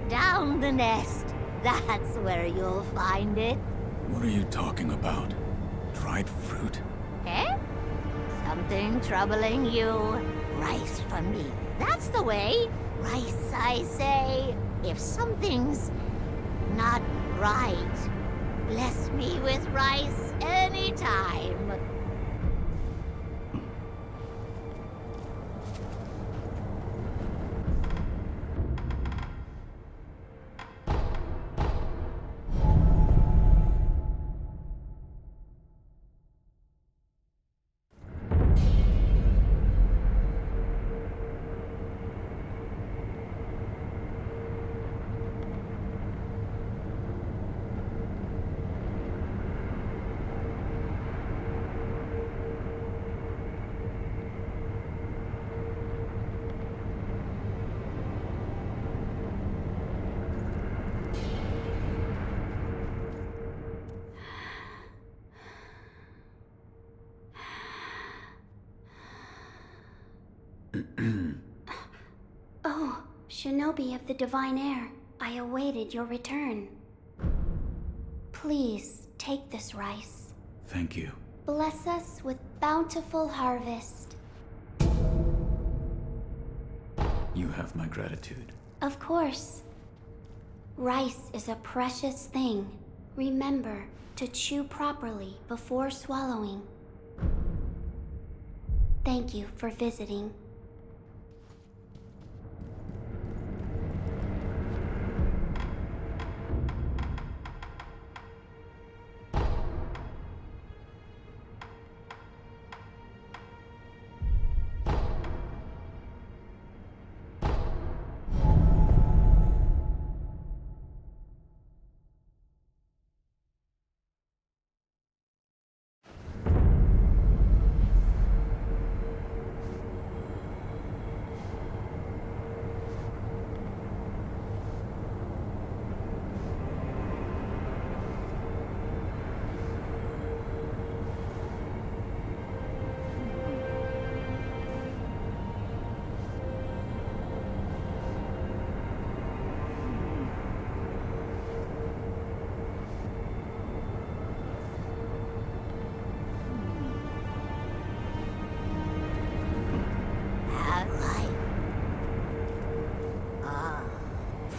Down the nest. That's where you'll find it. What are you talking about? Dried fruit? Eh? Something troubling you? Rice for me. That's the way. Rice, I say. If something's not right, bless me with rice anytime. Oh, Shinobi of the Divine Air, I awaited your return. Please, take this rice. Thank you. Bless us with bountiful harvest. You have my gratitude. Of course. Rice is a precious thing. Remember to chew properly before swallowing. Thank you for visiting.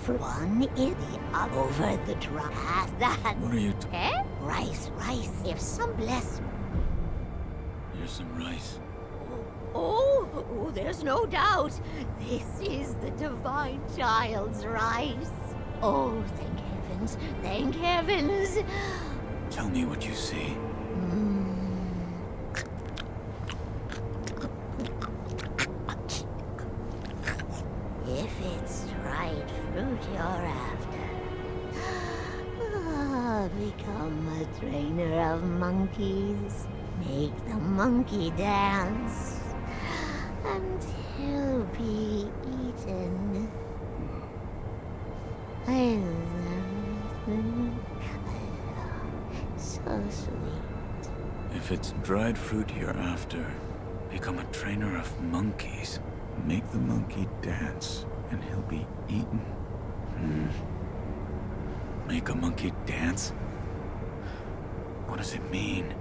One is the other over the dry. That. What are you Eh? Rice. If some bless. Here's some rice. Oh, there's no doubt. This is the divine child's rice. Oh, thank heavens. Thank heavens. Tell me what you see. If it's dried fruit you're after, become a trainer of monkeys. Make the monkey dance until be eaten. I so sweet. If it's dried fruit hereafter, become a trainer of monkeys. Make the monkey dance, and he'll be eaten. Make a monkey dance? What does it mean?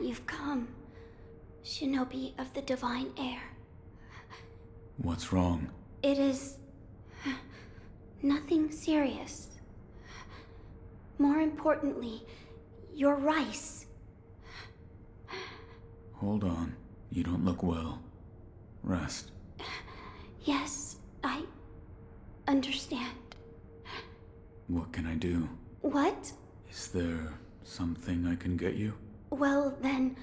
you've come, Shinobi of the Divine Air. What's wrong? It is nothing serious. More importantly, your rice. Hold on. You don't look well. Rest. Yes, I understand. What can I do? What? Is there something I can get you? Well, then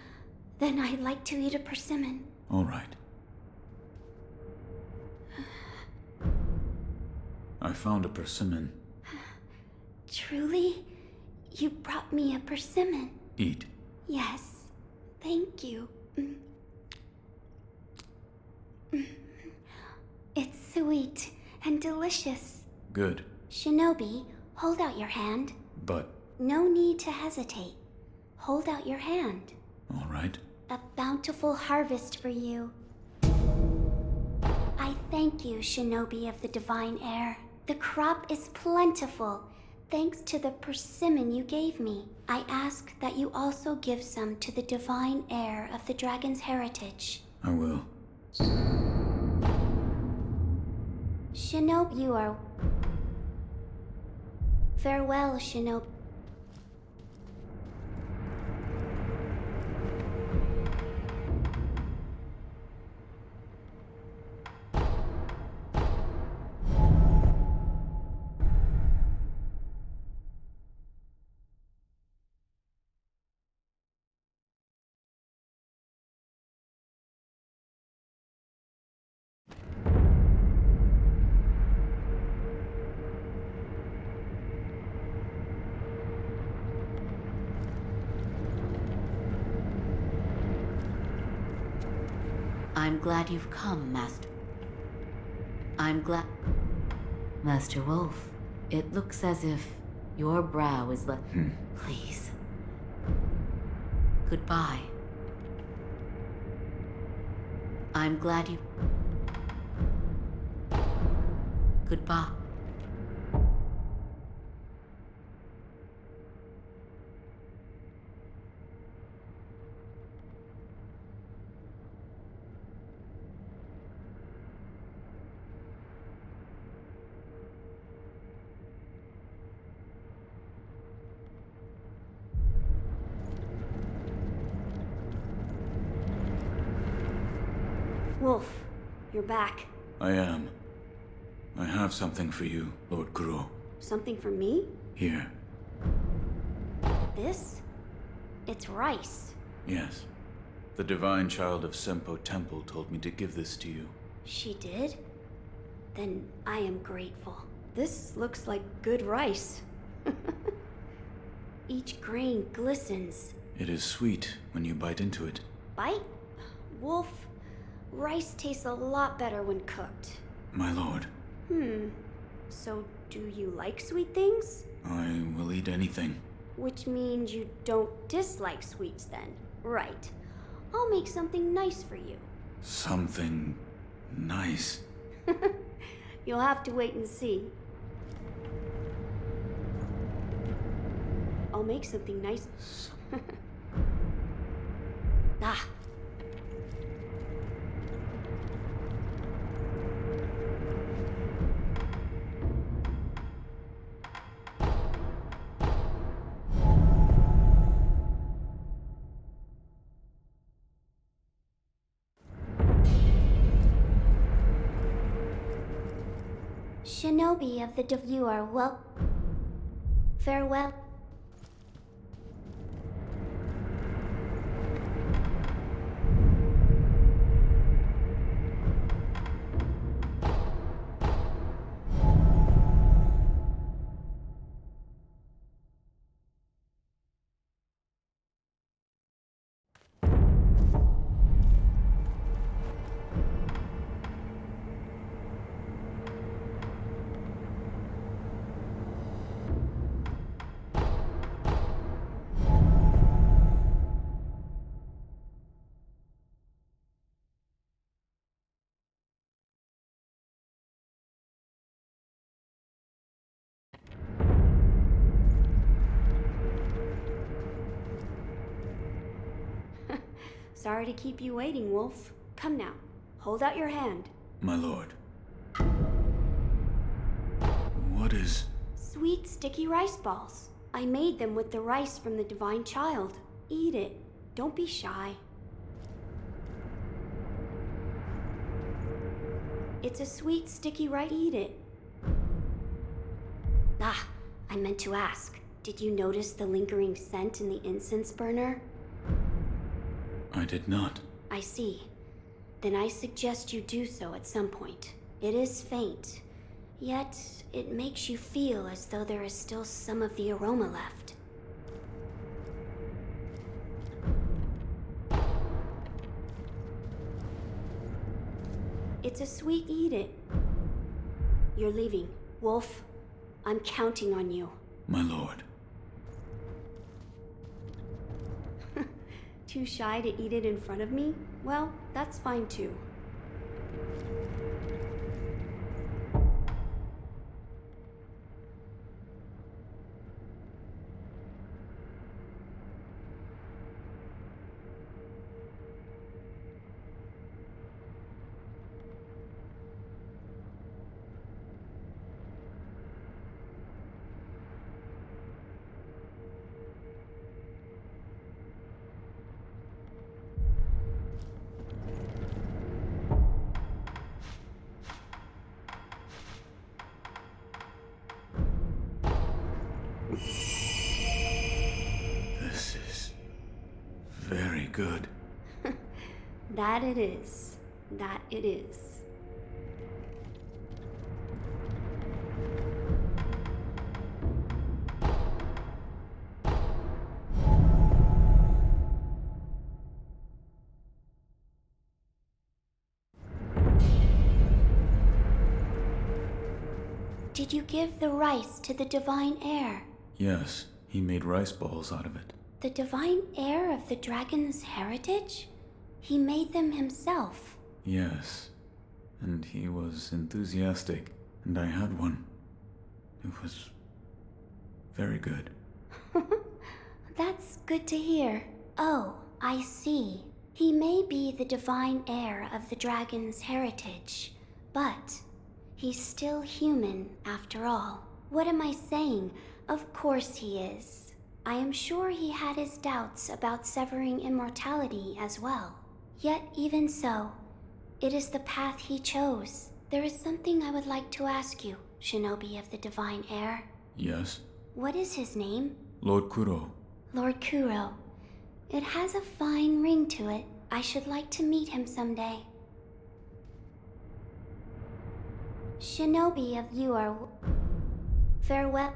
I'd like to eat a persimmon. All right. I found a persimmon. Truly? You brought me a persimmon. Eat. Yes, thank you. It's sweet and delicious. Good. Shinobi, hold out your hand. But... No need to hesitate. Hold out your hand. all right. A bountiful harvest for you. I thank you, Shinobi of the Divine Air. The crop is plentiful, thanks to the persimmon you gave me. I ask that you also give some to the Divine Heir of the Dragon's heritage. I will. Shinobi, you are... Farewell, Shinobi. I'm glad you've come, Master. I'm glad... Master Wolf, it looks as if your brow is left... Please. Goodbye. I'm glad you... Goodbye. Wolf, you're back. I am. I have something for you, Lord Kuro. Something for me? Here. This? It's rice. Yes. The divine child of Senpo Temple told me to give this to you. She did? Then I am grateful. This looks like good rice. Each grain glistens. It is sweet when you bite into it. Bite? Wolf, rice tastes a lot better when cooked. My lord. So do you like sweet things? I will eat anything. Which means you don't dislike sweets then. Right. I'll make something nice for you. Something... nice. You'll have to wait and see. I'll make something nice. Ah. Shinobi of the Devourer, well... Farewell. Sorry to keep you waiting, Wolf. Come now, hold out your hand. My lord. What is... Sweet, sticky rice balls. I made them with the rice from the Divine Child. Eat it. Don't be shy. It's a sweet, sticky rice. Eat it. Ah, I meant to ask. Did you notice the lingering scent in the incense burner? I did not. I see. Then I suggest you do so at some point. It is faint, yet it makes you feel as though there is still some of the aroma left. It's a sweet eat it. You're leaving. Wolf, I'm counting on you. My lord. Too shy to eat it in front of me? Well, that's fine too. This is very good. That it is. That it is. Did you give the rice to the divine heir? Yes, he made rice balls out of it. The divine heir of the dragon's heritage? He made them himself. Yes, and he was enthusiastic, and I had one. It was very good. That's good to hear. Oh, I see. He may be the divine heir of the dragon's heritage, but he's still human after all. What am I saying? Of course he is. I am sure he had his doubts about severing immortality as well. Yet even so, it is the path he chose. There is something I would like to ask you, Shinobi of the Divine Heir. Yes? What is his name? Lord Kuro. Lord Kuro. It has a fine ring to it. I should like to meet him someday. Shinobi of you are... Farewell.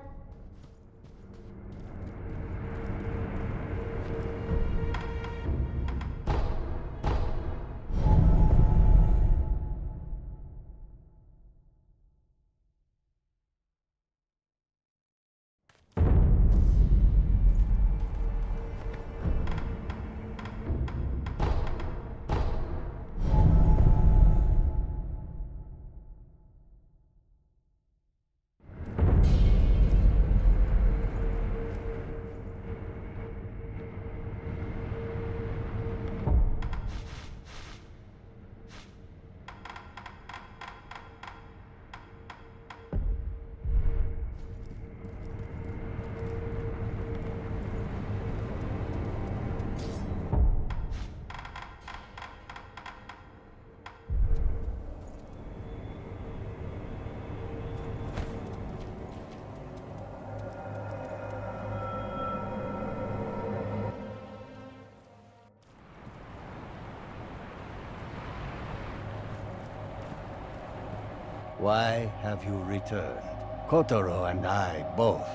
Why have you returned? Kotaro and I both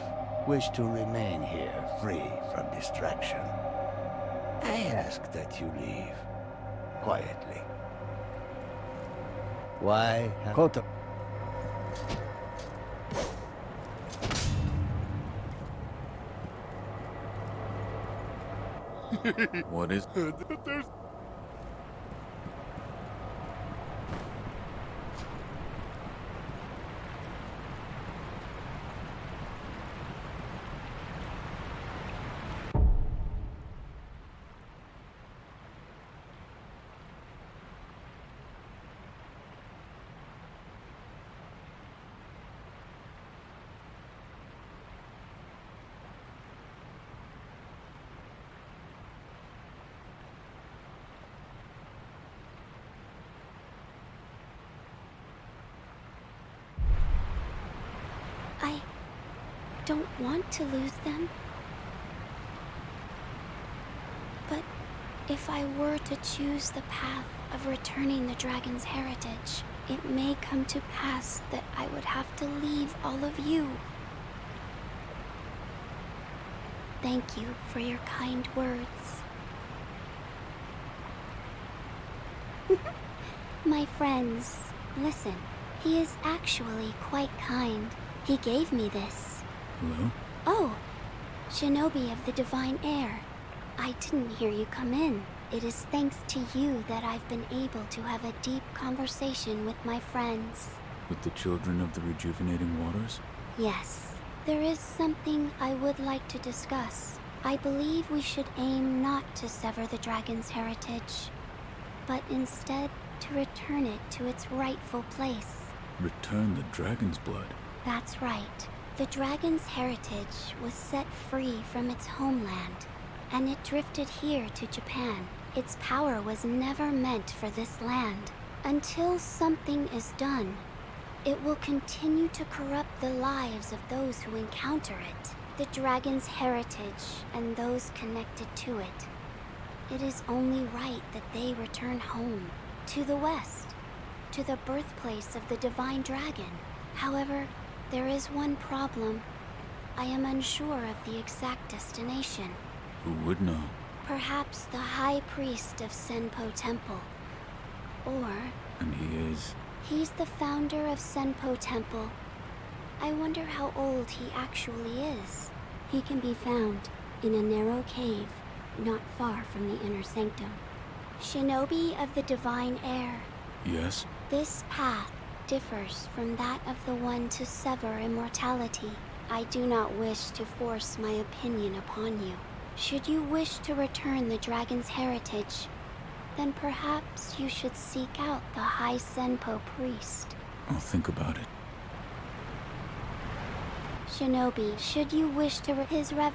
wish to remain here, free from distraction. I ask that you leave, quietly. Why have... Kotaro... What is... There's... I don't want to lose them. But if I were to choose the path of returning the dragon's heritage, it may come to pass that I would have to leave all of you. Thank you for your kind words. My friends, listen. He is actually quite kind. He gave me this. Hello? Oh, Shinobi of the Divine Air. I didn't hear you come in. It is thanks to you that I've been able to have a deep conversation with my friends. With the children of the rejuvenating waters? Yes, there is something I would like to discuss. I believe we should aim not to sever the dragon's heritage, but instead to return it to its rightful place. Return the dragon's blood? That's right. The dragon's heritage was set free from its homeland, and it drifted here to Japan. Its power was never meant for this land. Until something is done, it will continue to corrupt the lives of those who encounter it, the dragon's heritage and those connected to it. It is only right that they return home, to the west, to the birthplace of the divine dragon. However, there is one problem. I am unsure of the exact destination. Who would know? Perhaps the High Priest of Senpo Temple. Or... And he is? He's the founder of Senpo Temple. I wonder how old he actually is. He can be found in a narrow cave, not far from the inner sanctum. Shinobi of the Divine Air. Yes? This path differs from that of the one to sever immortality. I do not wish to force my opinion upon you. Should you wish to return the dragon's heritage, then perhaps you should seek out the High Senpo priest. I'll think about it. Shinobi, should you wish to his rev...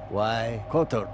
Why, Kotor?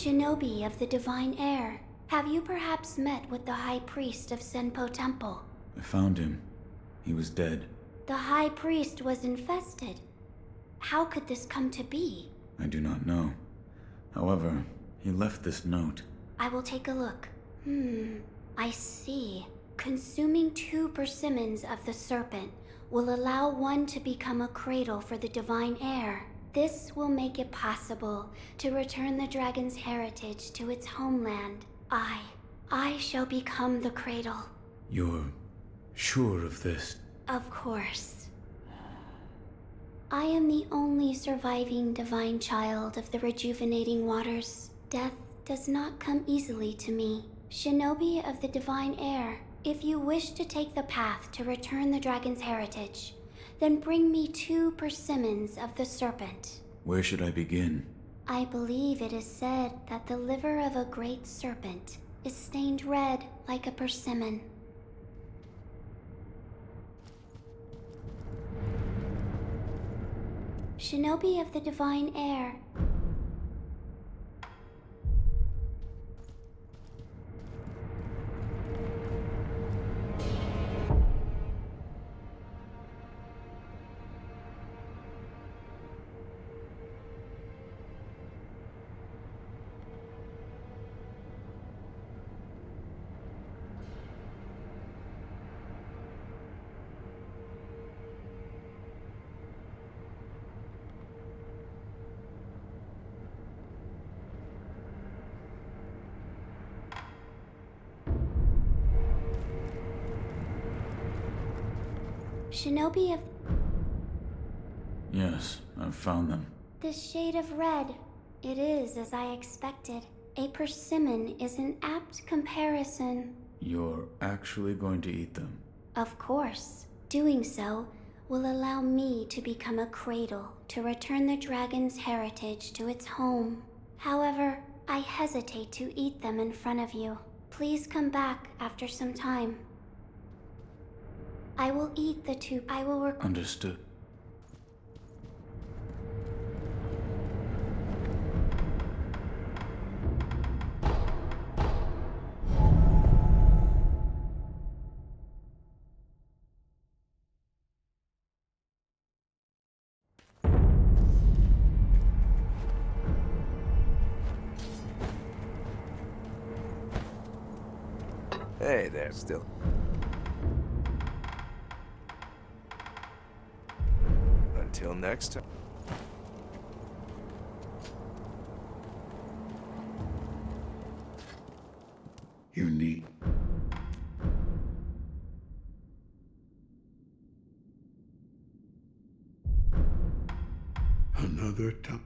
Shinobi of the Divine Air. Have you perhaps met with the High Priest of Senpo Temple? I found him. He was dead. The High Priest was infested. How could this come to be? I do not know. However, he left this note. I will take a look. I see. Consuming 2 persimmons of the serpent will allow one to become a cradle for the divine air. This will make it possible to return the dragon's heritage to its homeland. I shall become the cradle. You're sure of this? Of course. I am the only surviving divine child of the rejuvenating waters. Death does not come easily to me. Shinobi of the divine air, if you wish to take the path to return the dragon's heritage, then bring me 2 persimmons of the serpent. Where should I begin? I believe it is said that the liver of a great serpent is stained red like a persimmon. Shinobi of the divine air. Shinobi of... Yes, I've found them. This shade of red. It is as I expected. A persimmon is an apt comparison. You're actually going to eat them? Of course. Doing so will allow me to become a cradle to return the dragon's heritage to its home. However, I hesitate to eat them in front of you. Please come back after some time. I will eat the 2. I will work. Understood. Hey there, still. Until next time. You need... another time.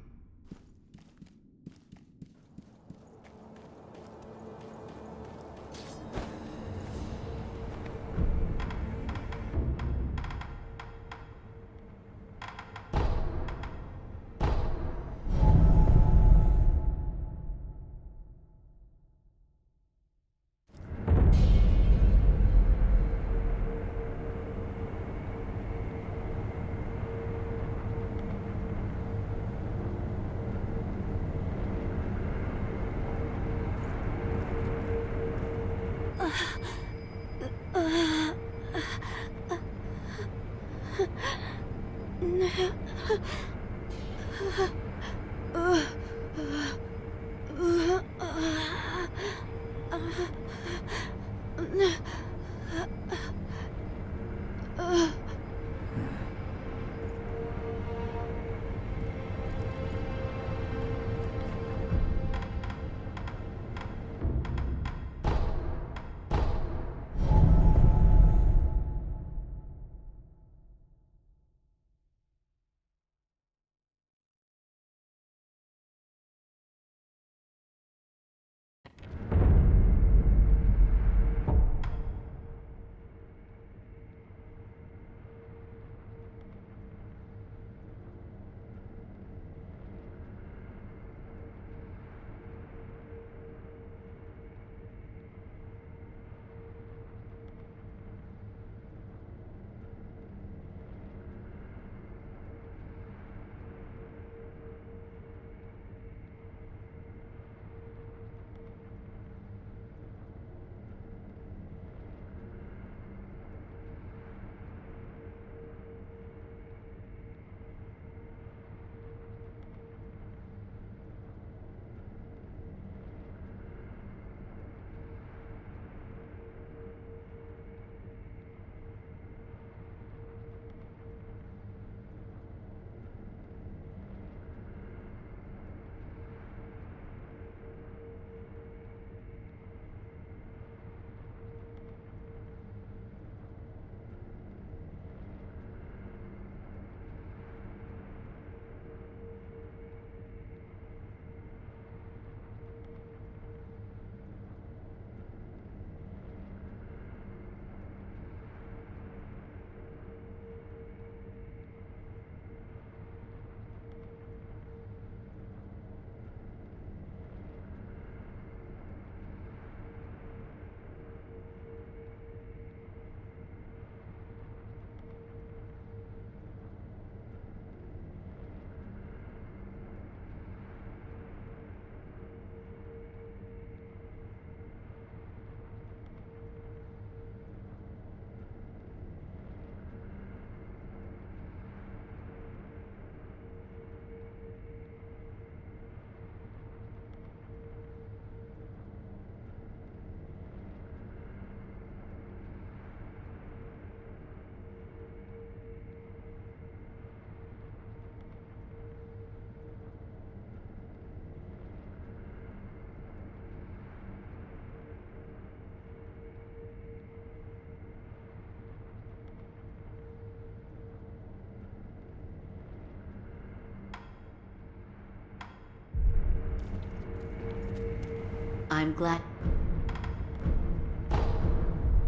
I'm glad.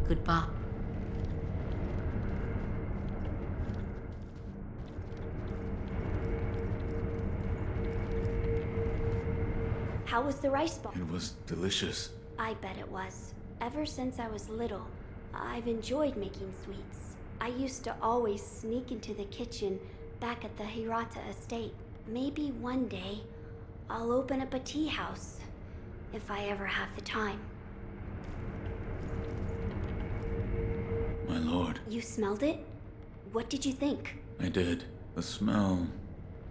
Goodbye. How was the rice bowl? It was delicious. I bet it was. Ever since I was little, I've enjoyed making sweets. I used to always sneak into the kitchen back at the Hirata estate. Maybe one day, I'll open up a tea house, if I ever have the time. My lord. You smelled it? What did you think? I did. The smell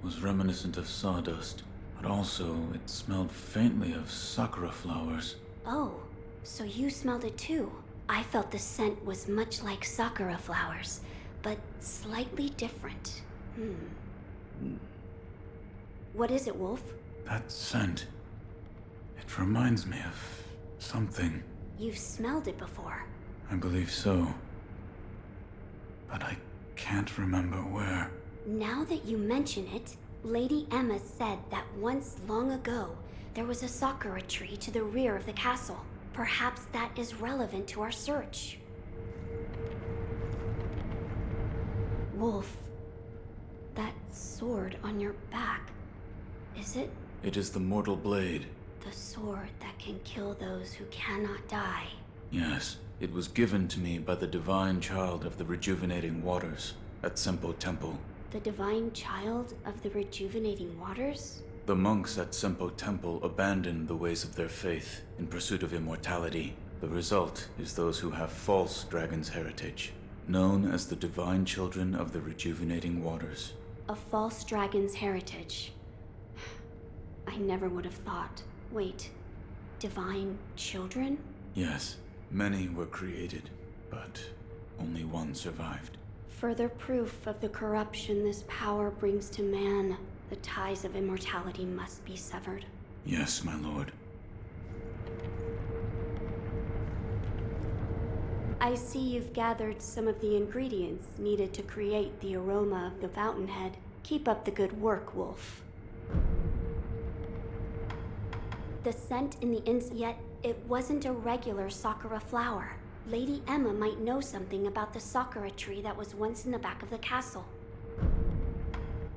was reminiscent of sawdust, but also it smelled faintly of sakura flowers. Oh, so you smelled it too. I felt the scent was much like sakura flowers, but slightly different. What is it, Wolf? That scent. It reminds me of something. You've smelled it before. I believe so. But I can't remember where. Now that you mention it, Lady Emma said that once long ago, there was a sakura tree to the rear of the castle. Perhaps that is relevant to our search. Wolf, that sword on your back, is it? It is the mortal blade. The sword that can kill those who cannot die. Yes, it was given to me by the divine child of the rejuvenating waters at Senpo Temple. The divine child of the rejuvenating waters? The monks at Senpo Temple abandoned the ways of their faith in pursuit of immortality. The result is those who have false dragon's heritage, known as the divine children of the rejuvenating waters. A false dragon's heritage. I never would have thought. Wait, divine children? Yes, many were created, but only one survived. Further proof of the corruption this power brings to man. The ties of immortality must be severed. Yes, my lord. I see you've gathered some of the ingredients needed to create the aroma of the fountainhead. Keep up the good work, Wolf. The scent in the yet it wasn't a regular sakura flower. Lady Emma might know something about the sakura tree that was once in the back of the castle.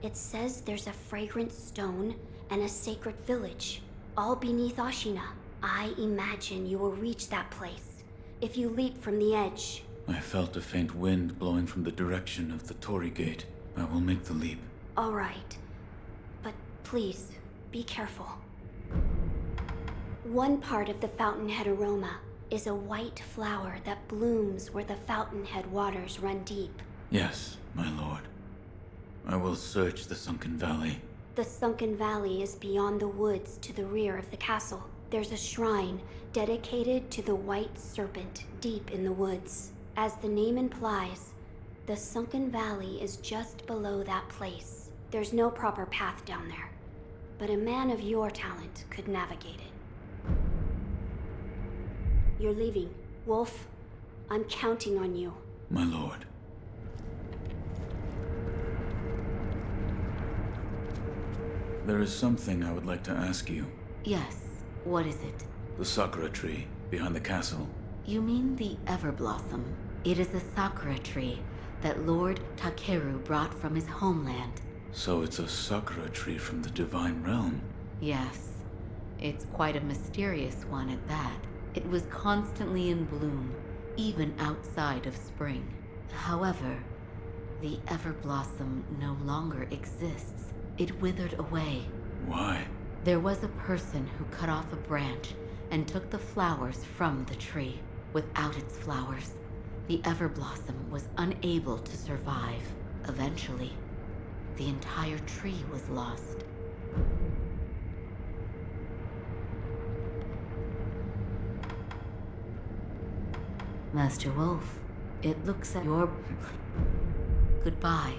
It says there's a fragrant stone and a sacred village, all beneath Ashina. I imagine you will reach that place if you leap from the edge. I felt a faint wind blowing from the direction of the Torii Gate. I will make the leap. All right, but please, be careful. One part of the fountainhead aroma is a white flower that blooms where the fountainhead waters run deep. Yes, my lord. I will search the sunken valley. The sunken valley is beyond the woods to the rear of the castle. There's a shrine dedicated to the white serpent deep in the woods. As the name implies, the sunken valley is just below that place. There's no proper path down there, but a man of your talent could navigate it. You're leaving. Wolf, I'm counting on you. My lord. There is something I would like to ask you. Yes, what is it? The sakura tree behind the castle. You mean the Everblossom? It is a sakura tree that Lord Takeru brought from his homeland. So it's a sakura tree from the divine realm. Yes, it's quite a mysterious one at that. It was constantly in bloom, even outside of spring. However, the Everblossom no longer exists. It withered away. Why? There was a person who cut off a branch and took the flowers from the tree. Without its flowers, the Everblossom was unable to survive. Eventually, the entire tree was lost. Master Wolf, it looks at your... Goodbye.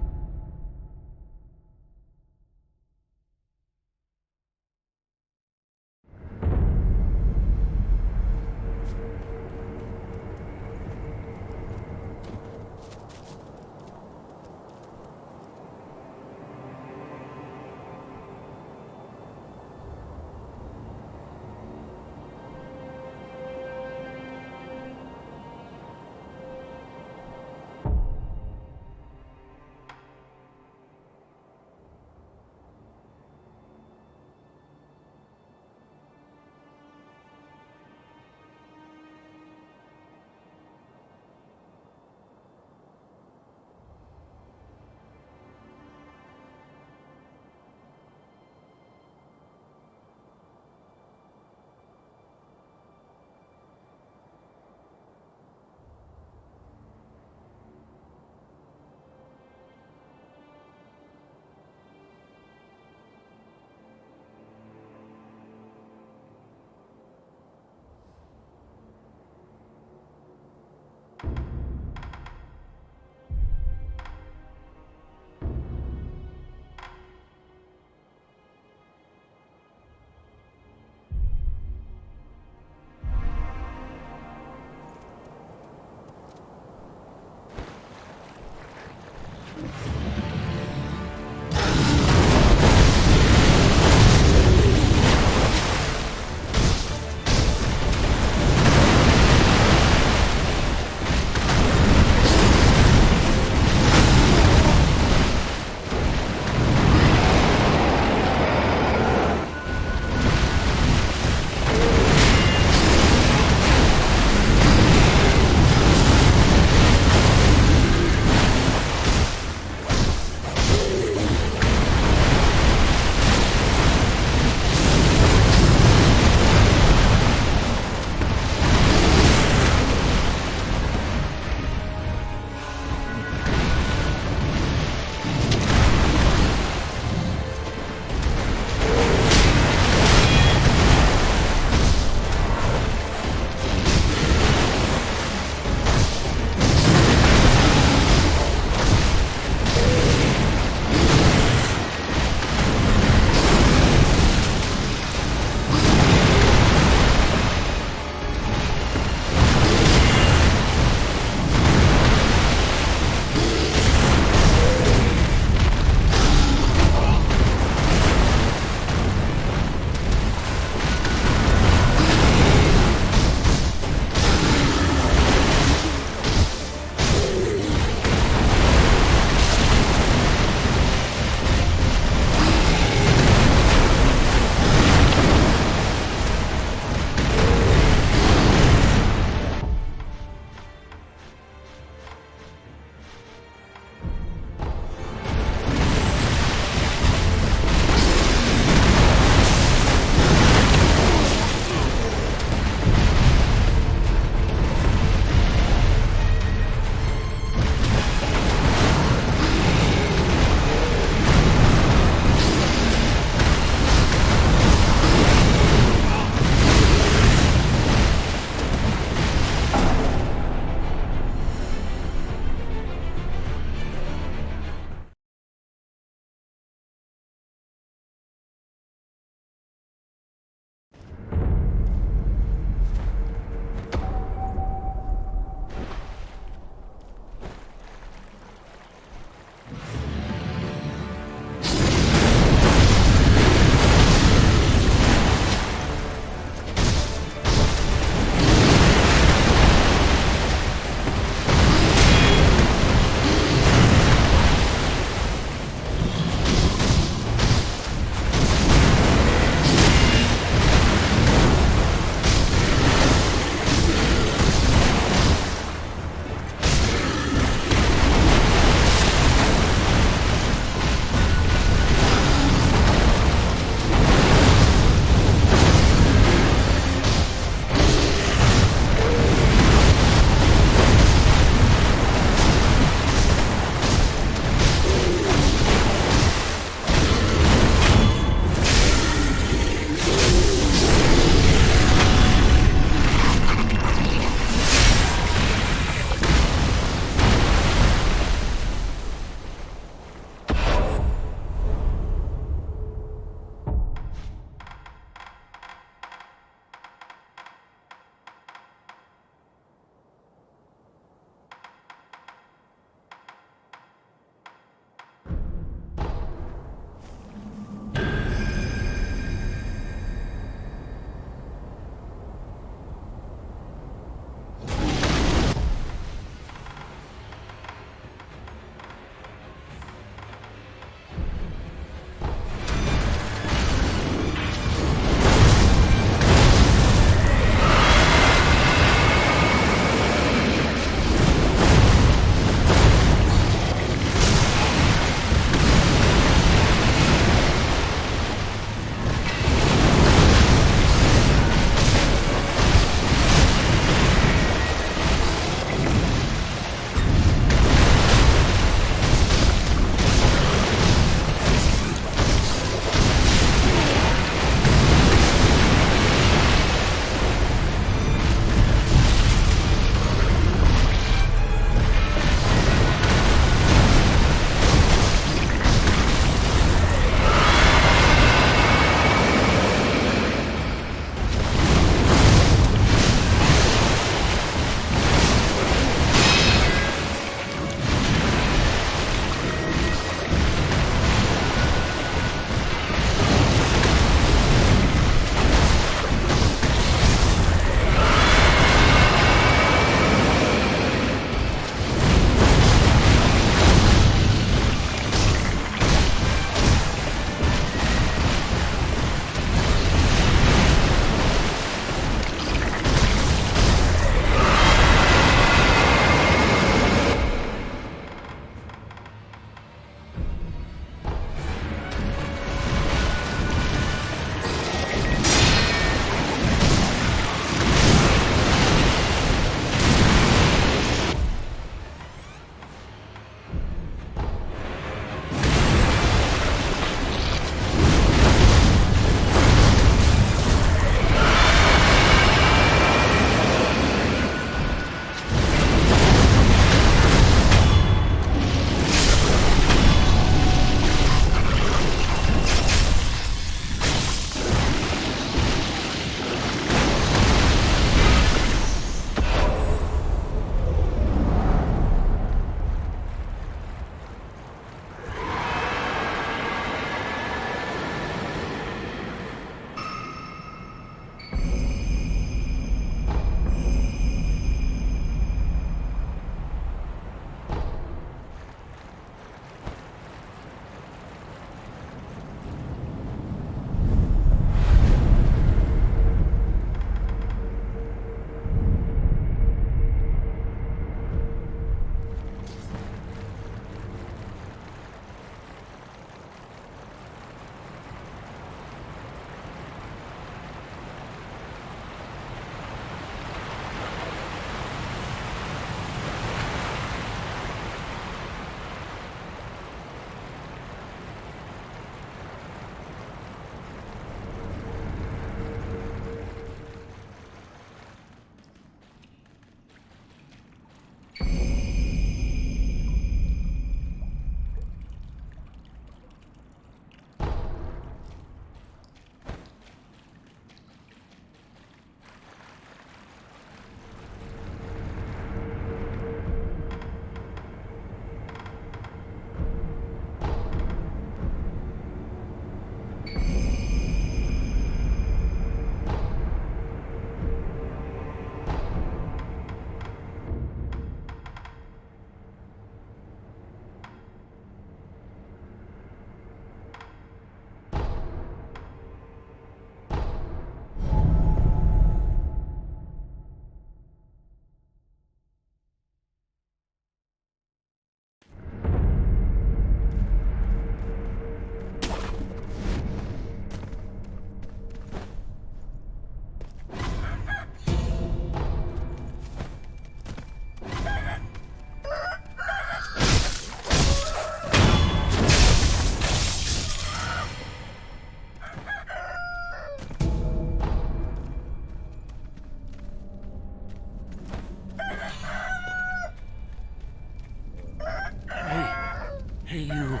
Hey, you.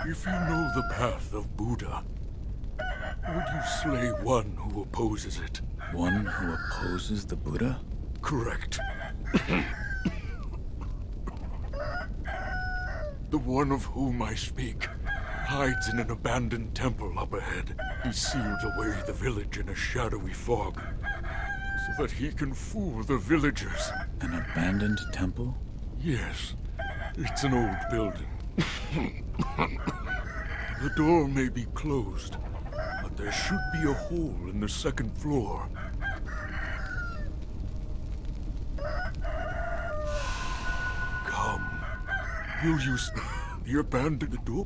If you know the path of Buddha, would you slay one who opposes it? One who opposes the Buddha? Correct. The one of whom I speak hides in an abandoned temple up ahead. He sealed away the village in a shadowy fog, so that he can fool the villagers. An abandoned temple? Yes, it's an old building. The door may be closed, but there should be a hole in the second floor. Come. Will you the abandoned door?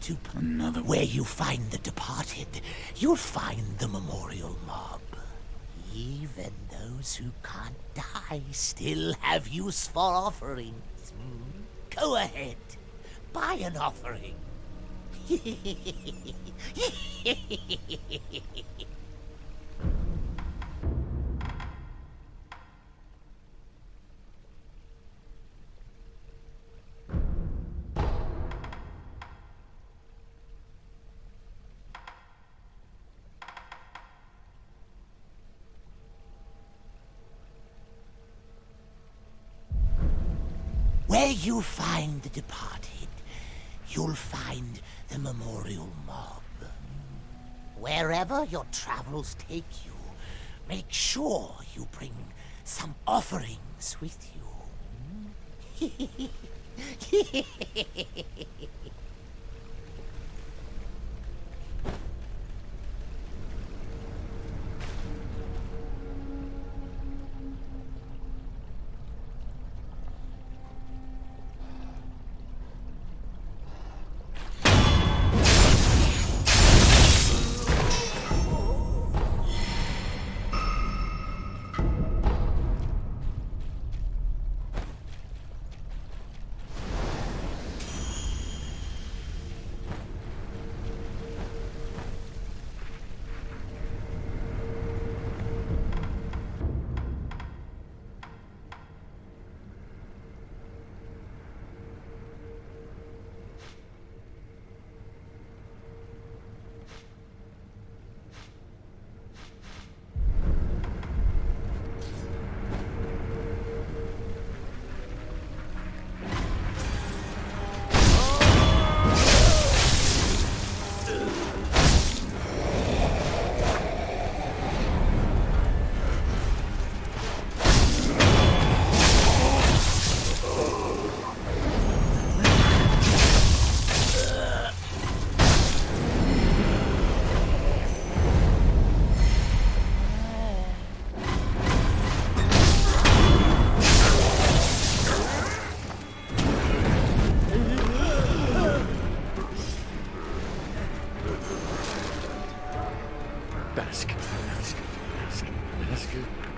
Pt3. Another one. Where you find the departed, you'll find the memorial mob. Even those who can't die still have use for offerings. Go ahead, buy an offering. Where you find the departed, you'll find the memorial mob. Wherever your travels take you, make sure you bring some offerings with you.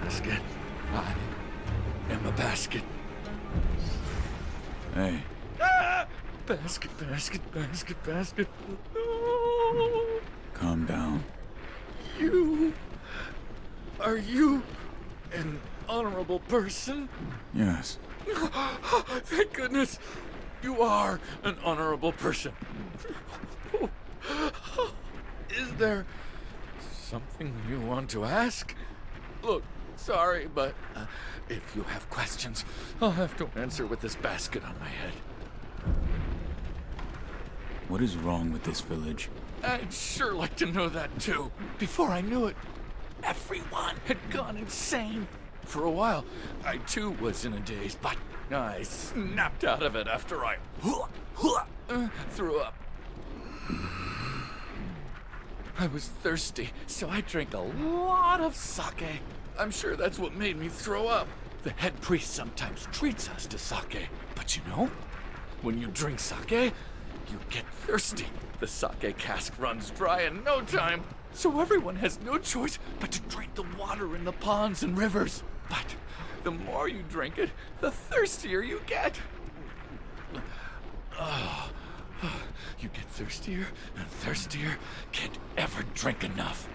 Basket. I am a basket. Hey, Basket. calm down. Are you an honorable person? Yes. Thank goodness you are an honorable person. Is there something you want to ask? Look, sorry, but if you have questions, I'll have to answer with this basket on my head. What is wrong with this village? I'd sure like to know that too. Before I knew it, everyone had gone insane. For a while, I too was in a daze, but I snapped out of it after I threw up. I was thirsty, so I drank a lot of sake. I'm sure that's what made me throw up. The head priest sometimes treats us to sake, but you know, when you drink sake, you get thirsty. The sake cask runs dry in no time, so everyone has no choice but to drink the water in the ponds and rivers. But the more you drink it, the thirstier you get. You get thirstier and thirstier, can't ever drink enough.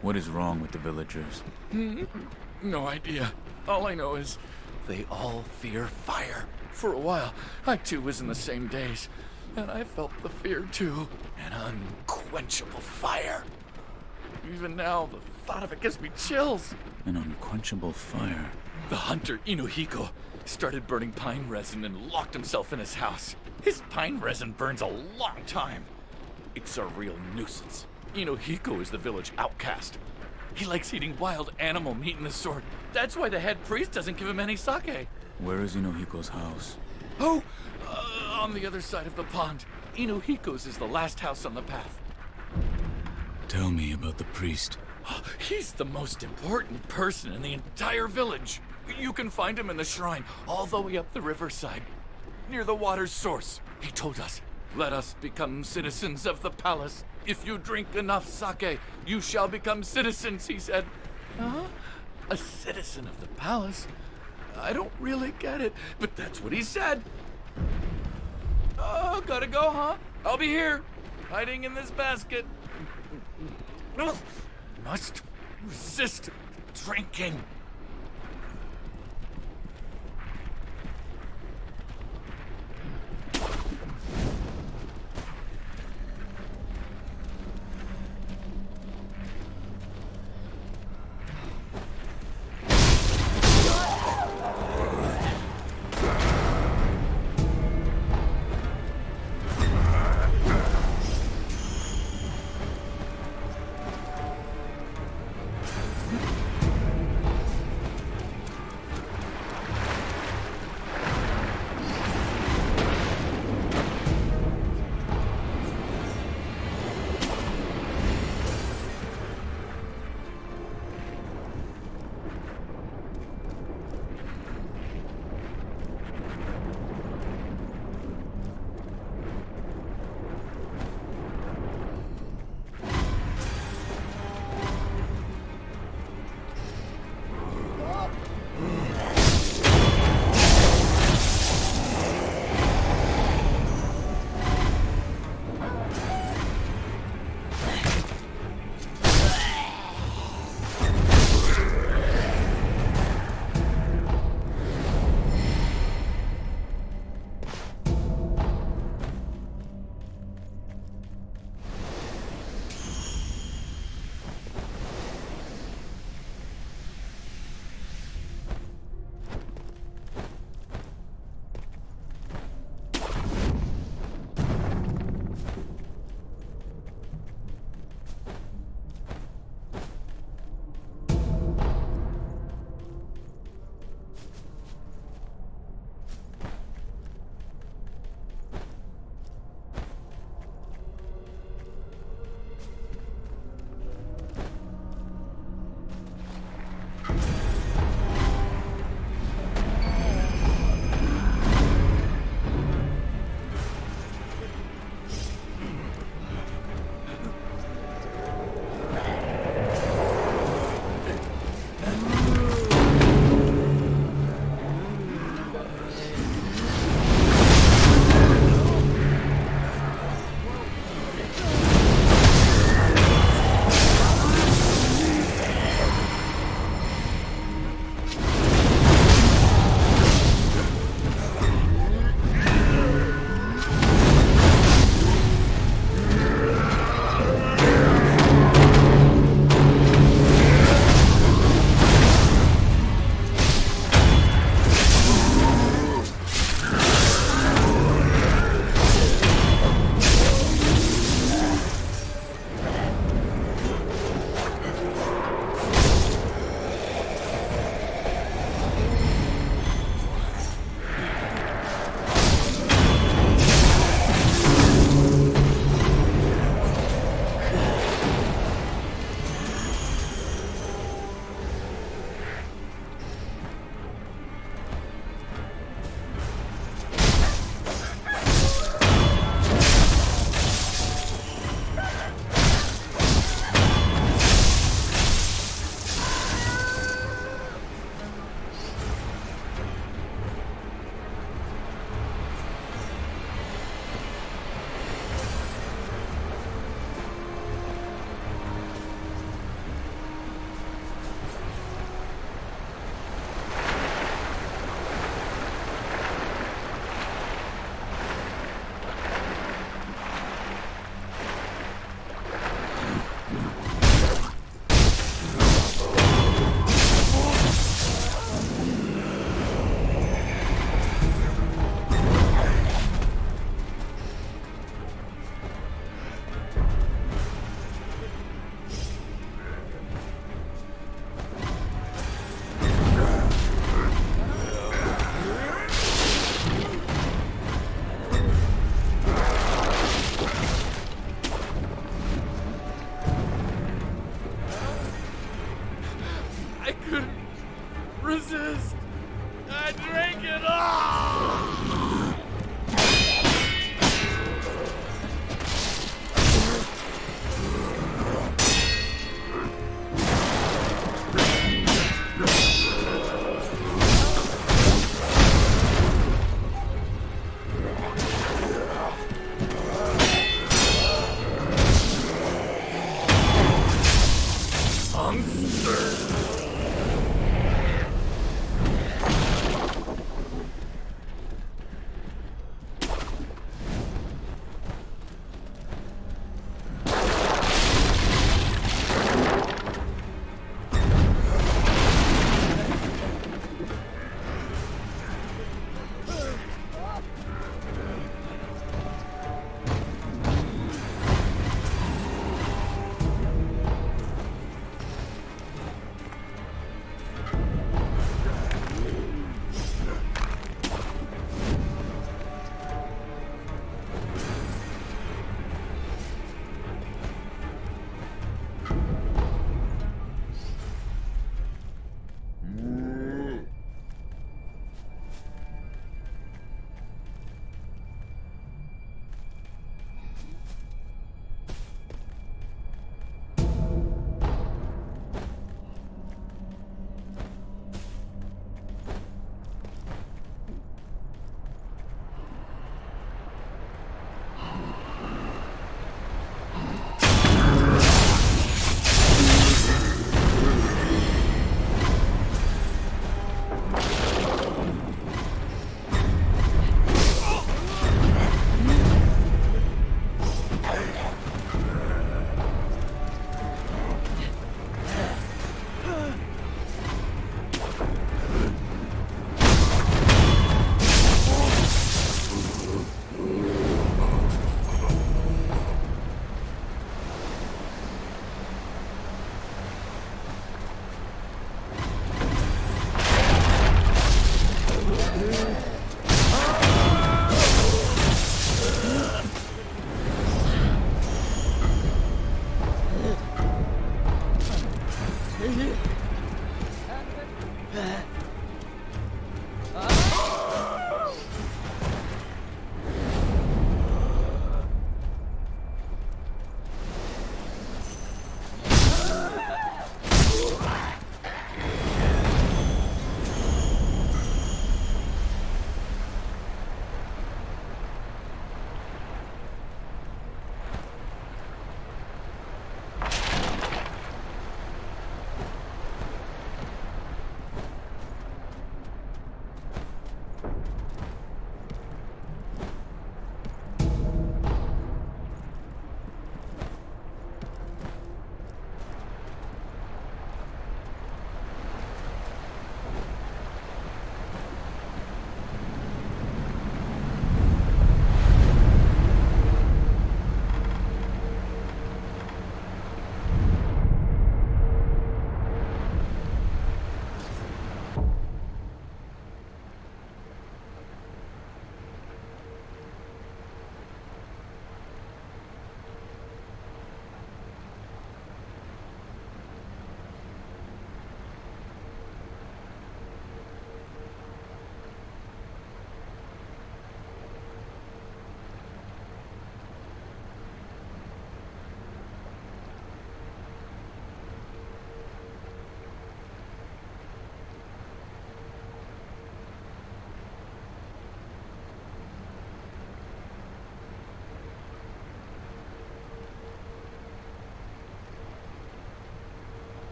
What is wrong with the villagers? No idea. All I know is they all fear fire. For a while, I too was in the same daze, and I felt the fear too. An unquenchable fire. Even now, the thought of it gives me chills. An unquenchable fire. The hunter Inuhiko started burning pine resin and locked himself in his house. His pine resin burns a long time. It's a real nuisance. Inuhiko is the village outcast. He likes eating wild animal meat and the sort. That's why the head priest doesn't give him any sake. Where is Inuhiko's house? Oh, on the other side of the pond. Inuhiko's is the last house on the path. Tell me about the priest. He's the most important person in the entire village. You can find him in the shrine all the way up the riverside. near the water's source. He told us, "Let us become citizens of the palace. If you drink enough sake, you shall become citizens," he said. Huh? A citizen of the palace? I don't really get it, but that's what he said. Oh, gotta go, huh? I'll be here, hiding in this basket. Must resist drinking.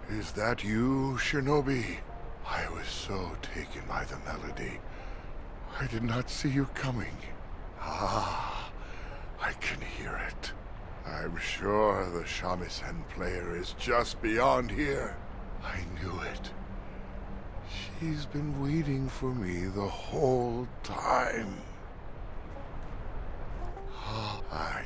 Is that you, Shinobi? I was so taken by the melody. I did not see you coming. Ah, I can hear it. I'm sure the shamisen player is just beyond here. I knew it. She's been waiting for me the whole time. I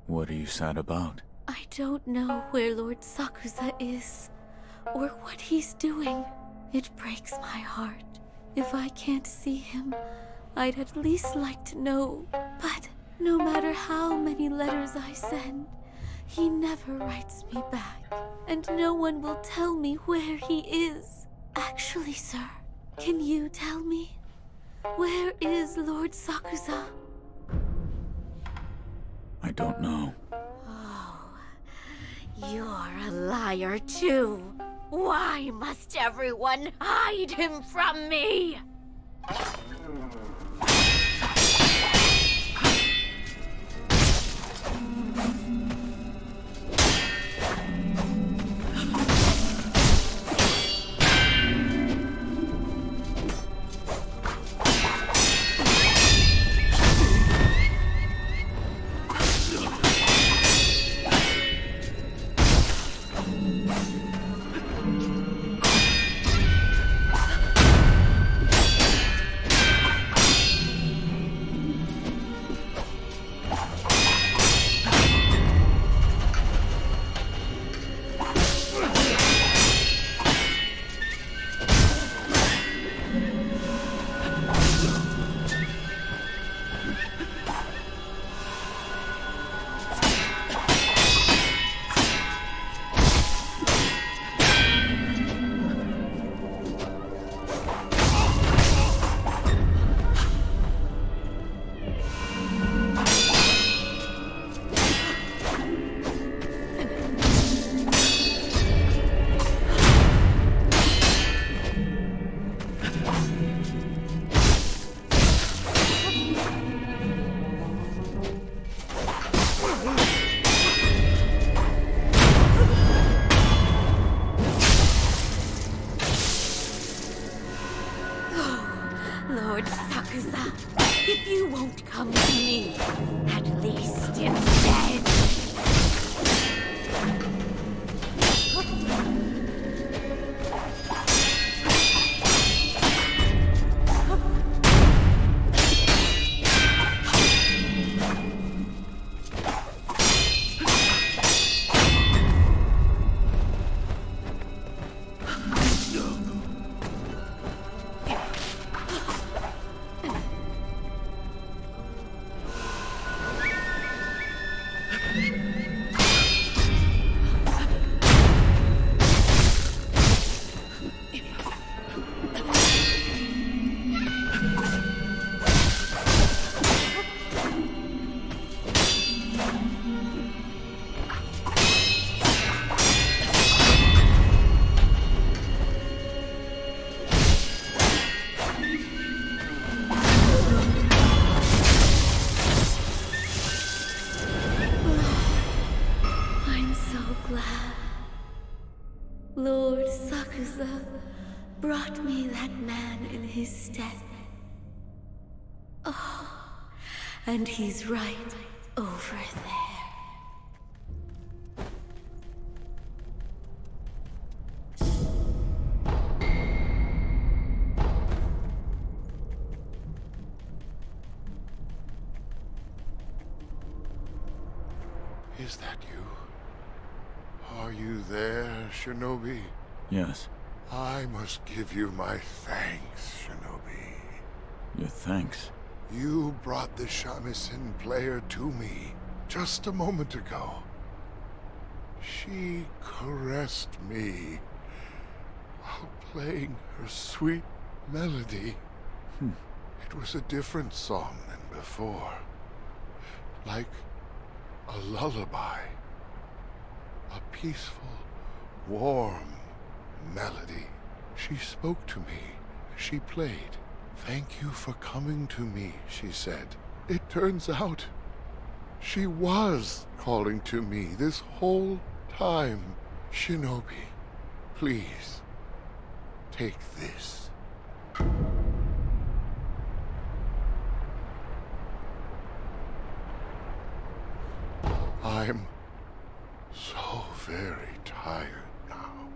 What are you sad about? I don't know where Lord Sakusa is, or what he's doing. It breaks my heart. If I can't see him, I'd at least like to know. But no matter how many letters I send, he never writes me back, and no one will tell me where he is. Actually, sir, can you tell me? Where is Lord Sakusa? I don't know. Oh, you're a liar too. Why must everyone hide him from me? Lord Sakusa, if you won't come to me, at least instead. Lord Sakusa brought me that man in his stead. Oh, and he's right over there. Is that you? Are you there, Shinobi? Yes. I must give you my thanks, Shinobi. Your thanks. You brought the shamisen player to me just a moment ago. She caressed me while playing her sweet melody. It was a different song than before. Like a lullaby. A peaceful, warm melody. She spoke to me as she played. Thank you for coming to me, she said. It turns out she was calling to me this whole time. Shinobi, please, take this. I'm so very tired now.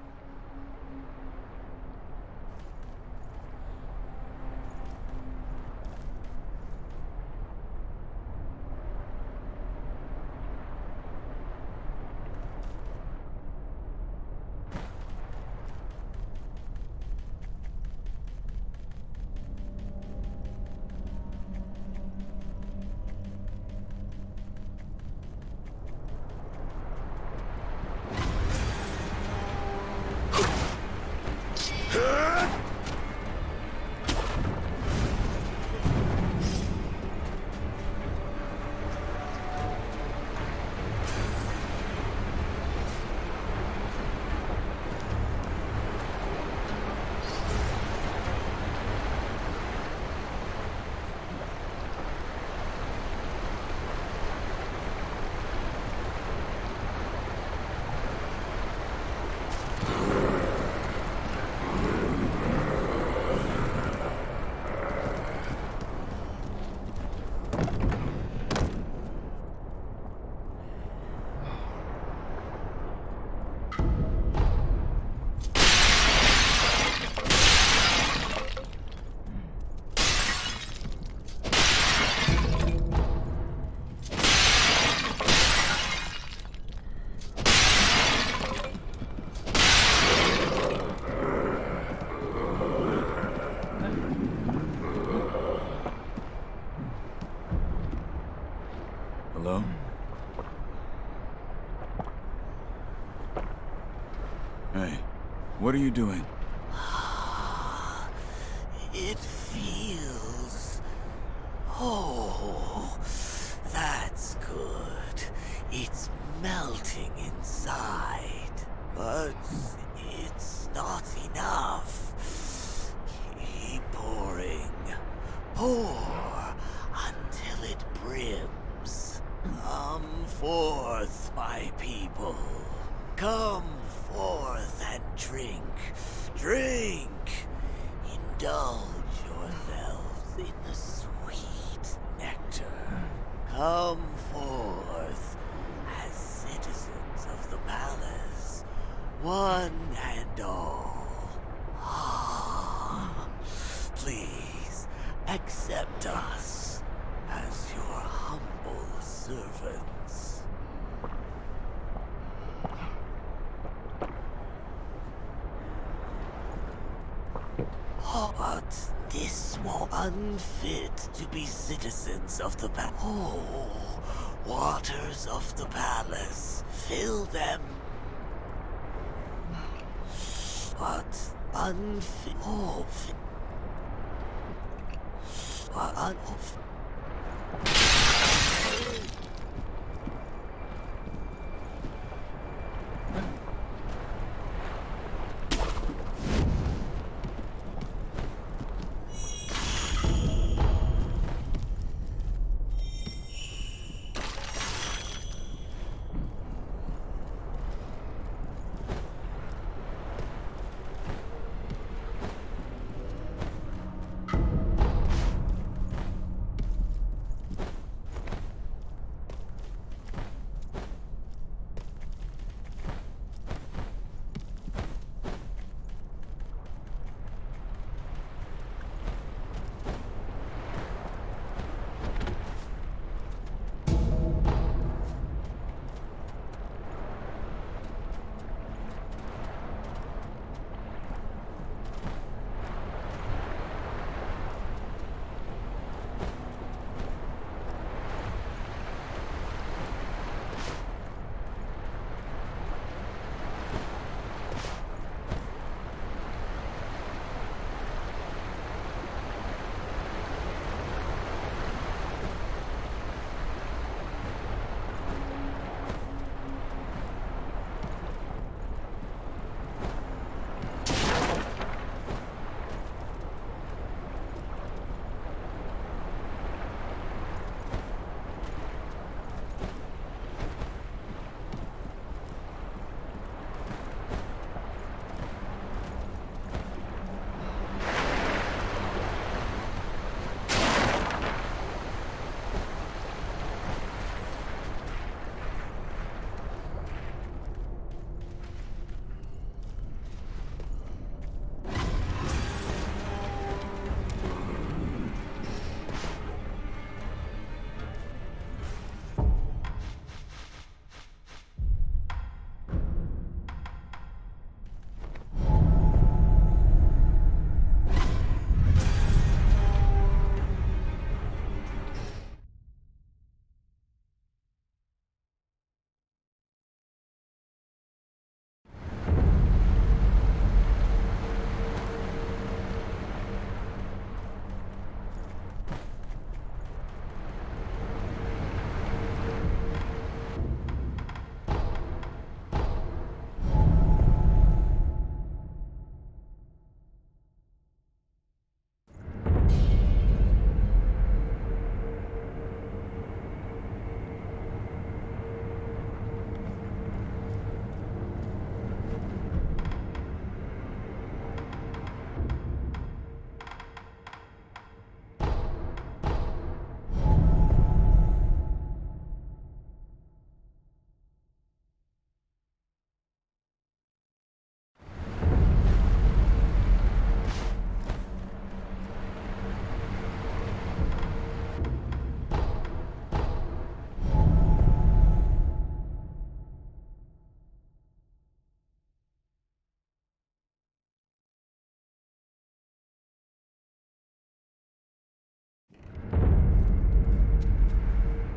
Hey, what are you doing? It feels... Oh, that's good. It's melting inside. But it's not enough. Keep pouring. Pour until it brims. Come forth, my people. Come forth and drink. Drink. Indulge yourselves in the sweet nectar. Come forth as citizens of the palace, one and all. Please accept us as your humble servants. But this won't unfit to be citizens of the waters of the palace. Fill them. But unfit.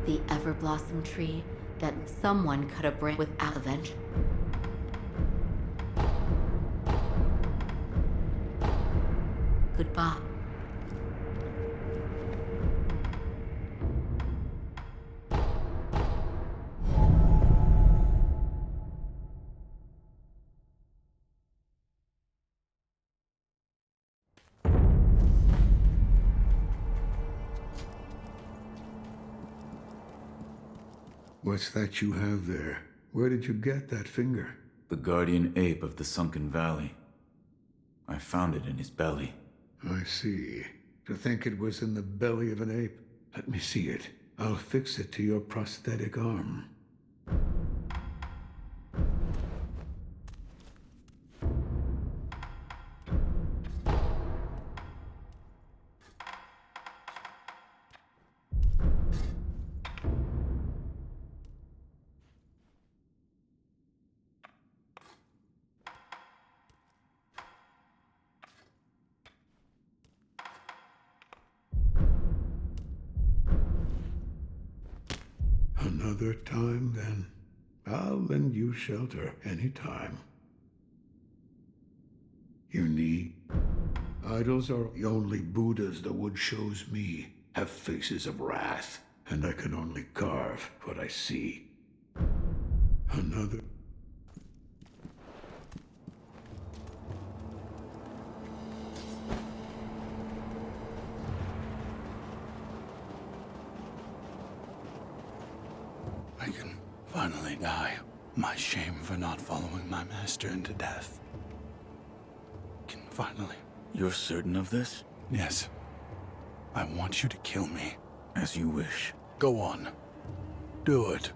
The Everblossom tree that someone cut a branch without a vengeance. Goodbye. What's that you have there? Where did you get that finger? The guardian ape of the sunken valley. I found it in his belly. I see. To think it was in the belly of an ape. Let me see it. I'll fix it to your prosthetic arm. Another time, then. I'll lend you shelter anytime. You need... Idols are the only Buddhas the wood shows me. Have faces of wrath, and I can only carve what I see. Another... I can finally die. My shame for not following my master into death. Can finally... You're certain of this? Yes. I want you to kill me. As you wish. Go on. Do it.